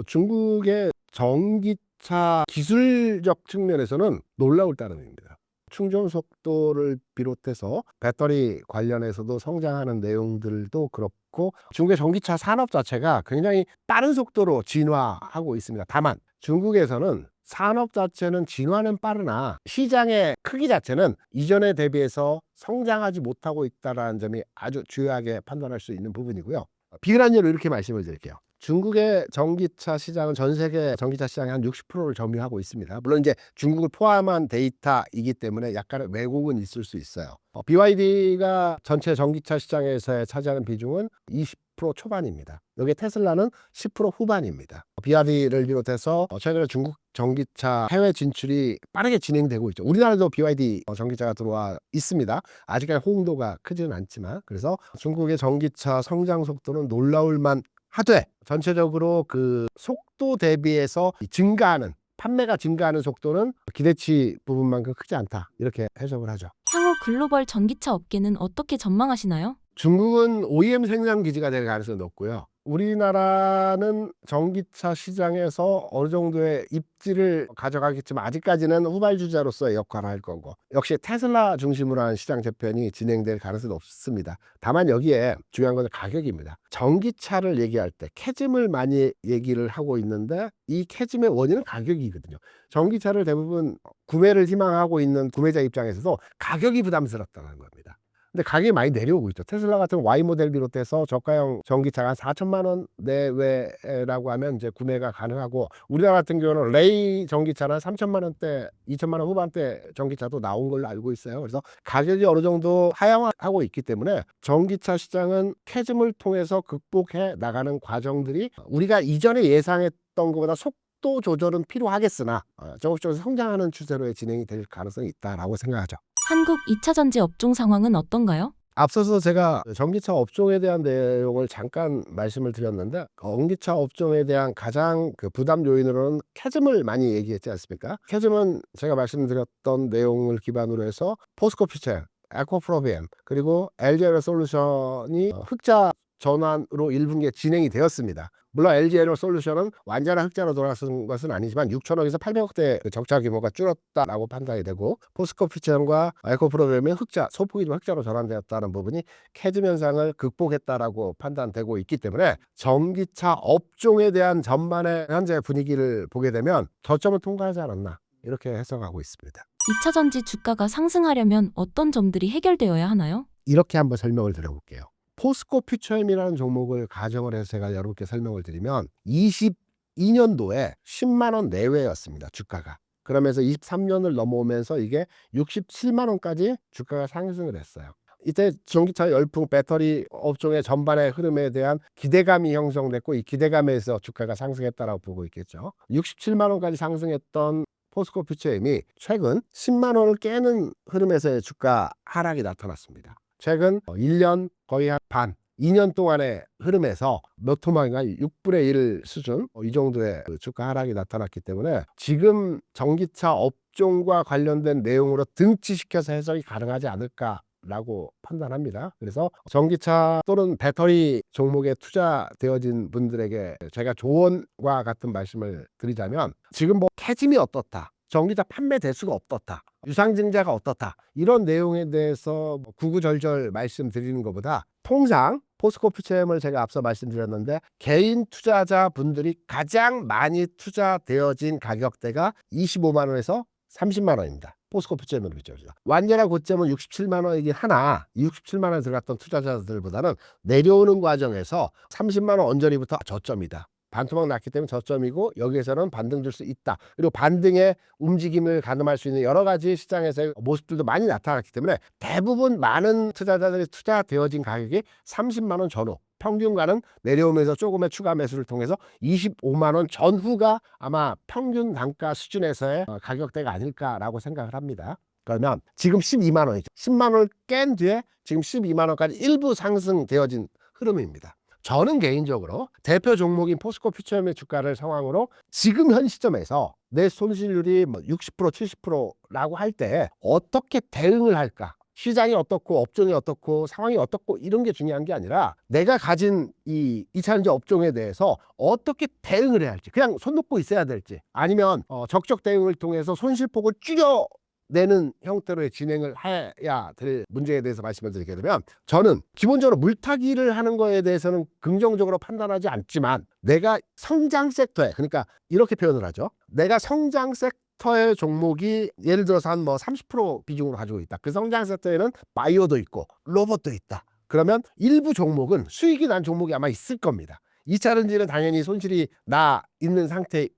중국의 전기차 기술적 측면에서는 놀라울 따름입니다. 충전 속도를 비롯해서 배터리 관련해서도 성장하는 내용들도 그렇고, 중국의 전기차 산업 자체가 굉장히 빠른 속도로 진화하고 있습니다. 다만 중국에서는 산업 자체는 진화는 빠르나 시장의 크기 자체는 이전에 대비해서 성장하지 못하고 있다는 점이 아주 중요하게 판단할 수 있는 부분이고요. 비근한 예로 이렇게 말씀을 드릴게요. 중국의 전기차 시장은 전 세계 전기차 시장의 한 60%를 점유하고 있습니다. 물론 이제 중국을 포함한 데이터이기 때문에 약간의 왜곡은 있을 수 있어요. BYD가 전체 전기차 시장에서 차지하는 비중은 20% 초반입니다. 여기 테슬라는 10% 후반입니다. BYD를 비롯해서 최근에 중국 전기차 해외 진출이 빠르게 진행되고 있죠. 우리나라도 BYD 전기차가 들어와 있습니다. 아직까지 호응도가 크지는 않지만, 그래서 중국의 전기차 성장 속도는 놀라울만 하되 전체적으로 그 속도 대비해서 증가하는, 판매가 증가하는 속도는 기대치 부분만큼 크지 않다, 이렇게 해석을 하죠. 향후 글로벌 전기차 업계는 어떻게 전망하시나요? 중국은 OEM 생산 기지가 될 가능성이 높고요. 우리나라는 전기차 시장에서 어느 정도의 입지를 가져가겠지만 아직까지는 후발주자로서의 역할을 할 거고, 역시 테슬라 중심으로 한 시장 재편이 진행될 가능성이 높습니다. 다만 여기에 중요한 건 가격입니다. 전기차를 얘기할 때 캐즘을 많이 얘기를 하고 있는데 이 캐즘의 원인은 가격이거든요. 전기차를 대부분 구매를 희망하고 있는 구매자 입장에서도 가격이 부담스럽다는 겁니다. 근데 가격이 많이 내려오고 있죠. 테슬라 같은 Y 모델 비롯해서 저가형 전기차가 한 4천만 원 내외라고 하면 이제 구매가 가능하고, 우리나라 같은 경우는 레이 전기차는 3천만 원대, 2천만 원 후반대 전기차도 나온 걸로 알고 있어요. 그래서 가격이 어느 정도 하향하고 있기 때문에 전기차 시장은 캐즘을 통해서 극복해 나가는 과정들이 우리가 이전에 예상했던 것보다 속도 조절은 필요하겠으나 적극적으로 성장하는 추세로 진행이 될 가능성이 있다라고 생각하죠. 한국 2차 전지 업종 상황은 어떤가요? 앞서서 제가 전기차 업종에 대한 내용을 잠깐 말씀을 드렸는데 전기차 업종에 대한 가장 부담 요인으로는 캐즘을 많이 얘기했지 않습니까? 캐즘은 제가 말씀드렸던 내용을 기반으로 해서 포스코 퓨처, 에코프로비엠 그리고 LG 솔루션이 흑자 전환으로 1분기에 진행이 되었습니다. 물론 LG 솔루션은 완전한 흑자로 돌아선 것은 아니지만 6천억에서 800억대 적자 규모가 줄었다라고 판단이 되고 포스코 퓨처과 에코프로비엠의 흑자, 소폭이지만 흑자로 전환되었다는 부분이 캐즘 현상을 극복했다라고 판단되고 있기 때문에 전기차 업종에 대한 전반의 현재 분위기를 보게 되면 저점을 통과하지 않았나 이렇게 해석하고 있습니다. 2차 전지 주가가 상승하려면 어떤 점들이 해결되어야 하나요? 이렇게 한번 설명을 드려볼게요. 포스코 퓨처엠이라는 종목을 가정을 해서 제가 여러분께 설명을 드리면 22년도에 10만 원 내외였습니다. 주가가. 그러면서 23년을 넘어오면서 이게 67만 원까지 주가가 상승을 했어요. 이때 전기차 열풍 배터리 업종의 전반의 흐름에 대한 기대감이 형성됐고 이 기대감에서 주가가 상승했다라고 보고 있겠죠. 67만 원까지 상승했던 포스코 퓨처엠이 최근 10만 원을 깨는 흐름에서의 주가 하락이 나타났습니다. 최근 1년 거의 한 반, 2년 동안의 흐름에서 몇 토막인가 6분의 1 수준 이 정도의 주가 하락이 나타났기 때문에 지금 전기차 업종과 관련된 내용으로 등치시켜서 해석이 가능하지 않을까라고 판단합니다. 그래서 전기차 또는 배터리 종목에 투자되어진 분들에게 제가 조언과 같은 말씀을 드리자면 지금 캐즘이 어떻다, 전기차 판매 대수가 어떻다, 유상증자가 어떻다 이런 내용에 대해서 구구절절 말씀드리는 것보다 통상 포스코 퓨처엠을 제가 앞서 말씀드렸는데 개인 투자자 분들이 가장 많이 투자되어진 가격대가 25만 원에서 30만 원입니다. 포스코 퓨처엠으로 비춰집니다. 완전한 고점은 67만 원이긴 하나 67만 원에 들어갔던 투자자들보다는 내려오는 과정에서 30만 원 언저리부터 저점이다. 반토막 났기 때문에 저점이고 여기에서는 반등 줄 수 있다. 그리고 반등의 움직임을 가늠할 수 있는 여러 가지 시장에서의 모습들도 많이 나타났기 때문에 대부분 많은 투자자들이 투자되어진 가격이 30만 원 전후, 평균가는 내려오면서 조금의 추가 매수를 통해서 25만 원 전후가 아마 평균 단가 수준에서의 가격대가 아닐까라고 생각을 합니다. 그러면 지금 12만 원이죠. 10만 원을 깬 뒤에 지금 12만 원까지 일부 상승되어진 흐름입니다. 저는 개인적으로 대표 종목인 포스코 퓨처엠의 주가를 상황으로 지금 현 시점에서 내 손실률이 60% 70%라고 할 때 어떻게 대응을 할까? 시장이 어떻고 업종이 어떻고 상황이 어떻고 이런 게 중요한 게 아니라 내가 가진 이 2차전지 업종에 대해서 어떻게 대응을 해야 할지, 그냥 손 놓고 있어야 될지 아니면 적적 대응을 통해서 손실폭을 줄여 내는 형태로의 진행을 해야 될 문제에 대해서 말씀을 드리게 되면 저는 기본적으로 물타기를 하는 거에 대해서는 긍정적으로 판단하지 않지만 내가 성장 섹터에, 그러니까 이렇게 표현을 하죠. 내가 성장 섹터의 종목이 예를 들어서 한 30% 비중으로 가지고 있다. 그 성장 섹터에는 바이오도 있고 로봇도 있다. 그러면 일부 종목은 수익이 난 종목이 아마 있을 겁니다. 2차전지는 당연히 손실이 나 있는 상태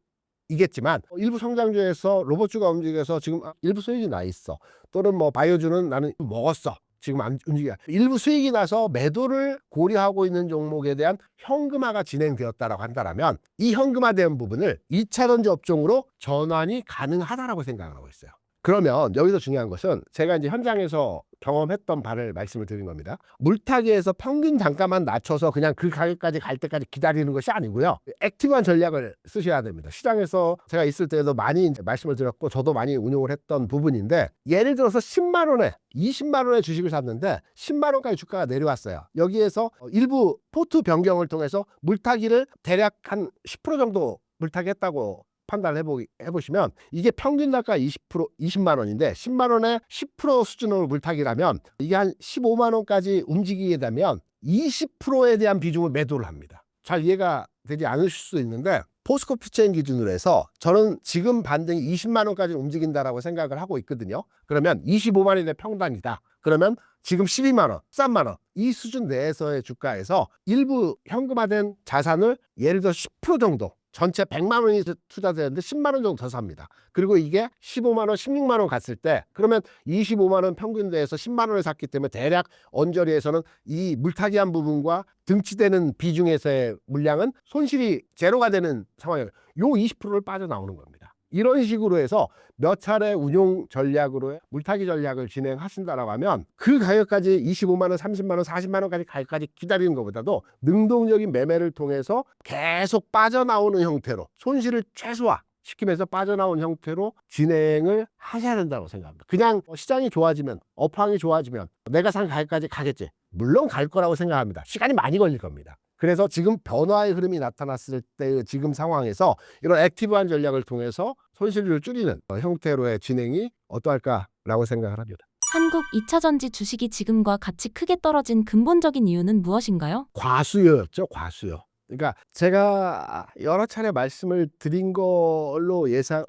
이겠지만 일부 성장주에서 로봇주가 움직여서 지금 일부 수익이 나 있어. 또는 바이오주는 나는 먹었어. 지금 안 움직여. 일부 수익이 나서 매도를 고려하고 있는 종목에 대한 현금화가 진행되었다라고 한다면 이 현금화된 부분을 2차전지 업종으로 전환이 가능하다라고 생각을 하고 있어요. 그러면 여기서 중요한 것은 제가 이제 현장에서 경험했던 바를 말씀을 드린 겁니다. 물타기에서 평균 단가만 낮춰서 그냥 그 가격까지 갈 때까지 기다리는 것이 아니고요. 액티브한 전략을 쓰셔야 됩니다. 시장에서 제가 있을 때도 많이 이제 말씀을 드렸고 저도 많이 운용을 했던 부분인데 예를 들어서 10만 원에 20만 원의 주식을 샀는데 10만 원까지 주가가 내려왔어요. 여기에서 일부 포트 변경을 통해서 물타기를 대략 한 10% 정도 물타기했다고 판단을 해보시면 이게 평균 단가 20만 원인데 10만 원에 10% 수준으로 물타기라면 이게 한 15만 원까지 움직이게 되면 20%에 대한 비중을 매도를 합니다. 잘 이해가 되지 않으실 수 있는데 포스코 퓨처엠 기준으로 해서 저는 지금 반등이 20만 원까지 움직인다라고 생각을 하고 있거든요. 그러면 25만 원의 평단이다. 그러면 지금 12만 원, 13만 원 이 수준 내에서의 주가에서 일부 현금화된 자산을 예를 들어 10% 정도 전체 100만 원이 투자되는데 10만 원 정도 더 삽니다. 그리고 이게 15만 원, 16만 원 갔을 때 그러면 25만 원 평균 대에서 10만 원을 샀기 때문에 대략 언저리에서는 이 물타기한 부분과 등치되는 비중에서의 물량은 손실이 제로가 되는 상황이에요. 요 20%를 빠져나오는 겁니다. 이런 식으로 해서 몇 차례 운용 전략으로 물타기 전략을 진행하신다라고 하면 그 가격까지 25만 원, 30만 원, 40만 원까지 가격까지 기다리는 것보다도 능동적인 매매를 통해서 계속 빠져나오는 형태로 손실을 최소화시키면서 빠져나온 형태로 진행을 하셔야 된다고 생각합니다. 그냥 시장이 좋아지면, 업황이 좋아지면 내가 산 가격까지 가겠지. 물론 갈 거라고 생각합니다. 시간이 많이 걸릴 겁니다. 그래서 지금 변화의 흐름이 나타났을 때 지금 상황에서 이런 액티브한 전략을 통해서 손실을 줄이는 형태로의 진행이 어떠할까라고 생각을 합니다. 한국 2차전지 주식이 지금과 같이 크게 떨어진 근본적인 이유는 무엇인가요? 과수요였죠, 과수요. 그러니까 제가 여러 차례 말씀을 드린 걸로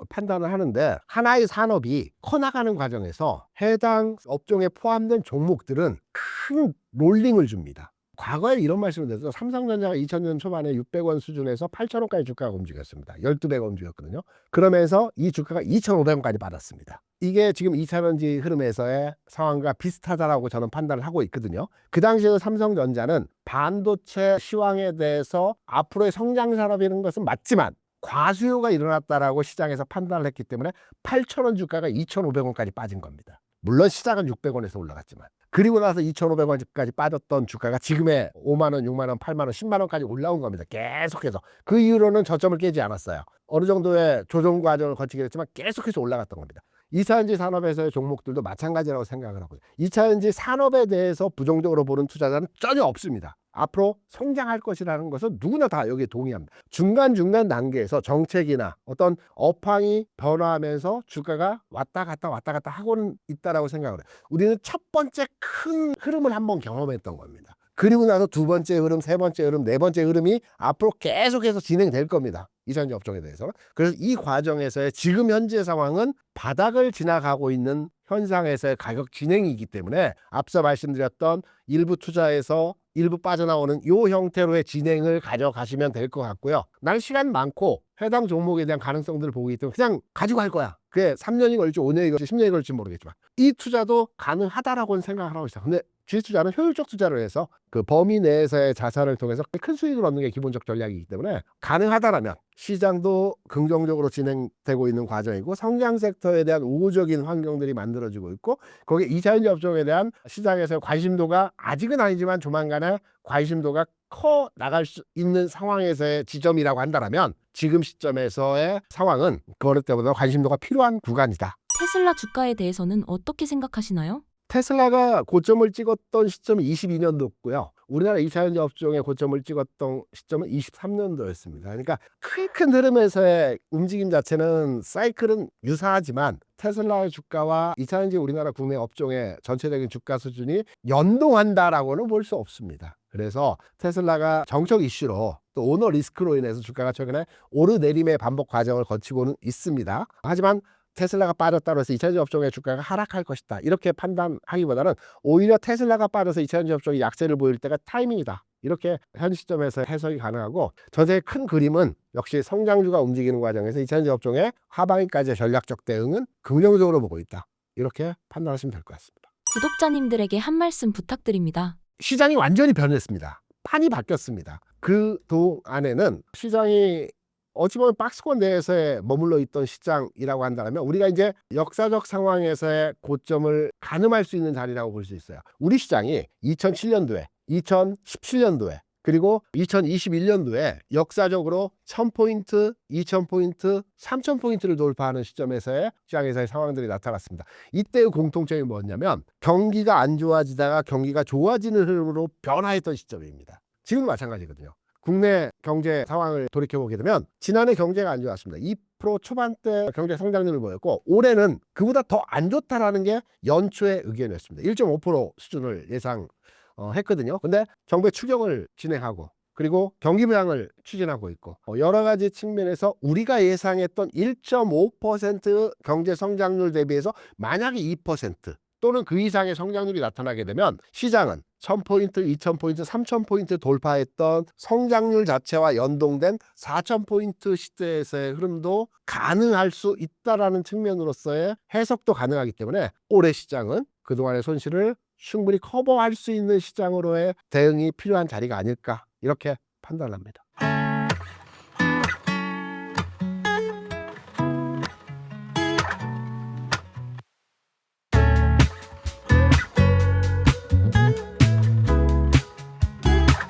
판단을 하는데 하나의 산업이 커나가는 과정에서 해당 업종에 포함된 종목들은 큰 롤링을 줍니다. 과거에 이런 말씀을 드렸죠. 삼성전자가 2000년 초반에 600원 수준에서 8,000원까지 주가가 움직였습니다. 12배가 움직였거든요. 그러면서 이 주가가 2,500원까지 받았습니다. 이게 지금 2차전지 흐름에서의 상황과 비슷하다라고 저는 판단을 하고 있거든요. 그 당시에 삼성전자는 반도체 시황에 대해서 앞으로의 성장 산업이라는 것은 맞지만 과수요가 일어났다라고 시장에서 판단을 했기 때문에 8,000원 주가가 2,500원까지 빠진 겁니다. 물론 시작은 600원에서 올라갔지만 그리고 나서 2,500원까지 빠졌던 주가가 지금의 5만 원, 6만 원, 8만 원, 10만 원까지 올라온 겁니다. 계속해서. 그 이후로는 저점을 깨지 않았어요. 어느 정도의 조정 과정을 거치게 됐지만 계속해서 올라갔던 겁니다. 2차전지 산업에서의 종목들도 마찬가지라고 생각을 하고요. 2차전지 산업에 대해서 부정적으로 보는 투자자는 전혀 없습니다. 앞으로 성장할 것이라는 것은 누구나 다 여기에 동의합니다. 중간중간 단계에서 정책이나 어떤 업황이 변화하면서 주가가 왔다 갔다 하고는 있다라고 생각을 해요. 우리는 첫 번째 큰 흐름을 한번 경험했던 겁니다. 그리고 나서 두 번째 흐름, 세 번째 흐름, 네 번째 흐름이 앞으로 계속해서 진행될 겁니다. 이차전지 업종에 대해서. 그래서 이 과정에서의 지금 현재 상황은 바닥을 지나가고 있는 현상에서의 가격 진행이기 때문에 앞서 말씀드렸던 일부 투자에서 일부 빠져나오는 이 형태로의 진행을 가져가시면 될 것 같고요. 난 시간 많고 해당 종목에 대한 가능성들을 보기 때문에 그냥 가지고 갈 거야. 그게 3년이 걸릴지 5년이 걸릴지 10년이 걸릴지 모르겠지만 이 투자도 가능하다라고는 생각을 하고 있어요. 근데 주식투자는 효율적 투자를 해서 그 범위 내에서의 자산을 통해서 큰 수익을 얻는 게 기본적 전략이기 때문에 가능하다라면 시장도 긍정적으로 진행되고 있는 과정이고 성장 섹터에 대한 우호적인 환경들이 만들어지고 있고 거기에 2차전지 업종에 대한 시장에서의 관심도가 아직은 아니지만 조만간에 관심도가 커 나갈 수 있는 상황에서의 지점이라고 한다면 지금 시점에서의 상황은 그 어느 때보다 관심도가 필요한 구간이다. 테슬라 주가에 대해서는 어떻게 생각하시나요? 테슬라가 고점을 찍었던 시점이 22년도였고요. 우리나라 2차전지 업종의 고점을 찍었던 시점은 23년도였습니다. 그러니까 큰 흐름에서의 움직임 자체는 사이클은 유사하지만 테슬라의 주가와 2차전지 우리나라 국내 업종의 전체적인 주가 수준이 연동한다라고는 볼 수 없습니다. 그래서 테슬라가 정책 이슈로 또 오너 리스크로 인해서 주가가 최근에 오르내림의 반복 과정을 거치고는 있습니다. 하지만 테슬라가 빠졌다고 해서 2차전지 업종의 주가가 하락할 것이다. 이렇게 판단하기보다는 오히려 테슬라가 빠져서 2차전지 업종이 약세를 보일 때가 타이밍이다. 이렇게 현 시점에서 해석이 가능하고 전체의 큰 그림은 역시 성장주가 움직이는 과정에서 2차전지 업종의 하반기까지의 전략적 대응은 긍정적으로 보고 있다. 이렇게 판단하시면 될 것 같습니다. 구독자님들에게 한 말씀 부탁드립니다. 시장이 완전히 변했습니다. 판이 바뀌었습니다. 그 동안에는 시장이 어찌 보면 박스권 내에서 머물러 있던 시장이라고 한다면 우리가 이제 역사적 상황에서의 고점을 가늠할 수 있는 자리라고 볼 수 있어요. 우리 시장이 2007년도에 2017년도에 그리고 2021년도에 역사적으로 1000포인트, 2000포인트, 3000포인트를 돌파하는 시점에서의 시장에서의 상황들이 나타났습니다. 이때의 공통점이 뭐냐면 경기가 안 좋아지다가 경기가 좋아지는 흐름으로 변화했던 시점입니다. 지금도 마찬가지거든요. 국내 경제 상황을 돌이켜보게 되면 지난해 경제가 안 좋았습니다. 2% 초반대 경제 성장률을 보였고 올해는 그보다 더 안 좋다라는 게 연초의 의견이었습니다. 1.5% 수준을 예상했거든요. 근데 정부의 추경을 진행하고 그리고 경기 부양을 추진하고 있고 여러 가지 측면에서 우리가 예상했던 1.5% 경제 성장률 대비해서 만약에 2% 또는 그 이상의 성장률이 나타나게 되면 시장은 1000포인트, 2000포인트, 3000포인트 돌파했던 성장률 자체와 연동된 4000포인트 시대에서의 흐름도 가능할 수 있다라는 측면으로서의 해석도 가능하기 때문에 올해 시장은 그동안의 손실을 충분히 커버할 수 있는 시장으로의 대응이 필요한 자리가 아닐까 이렇게 판단합니다.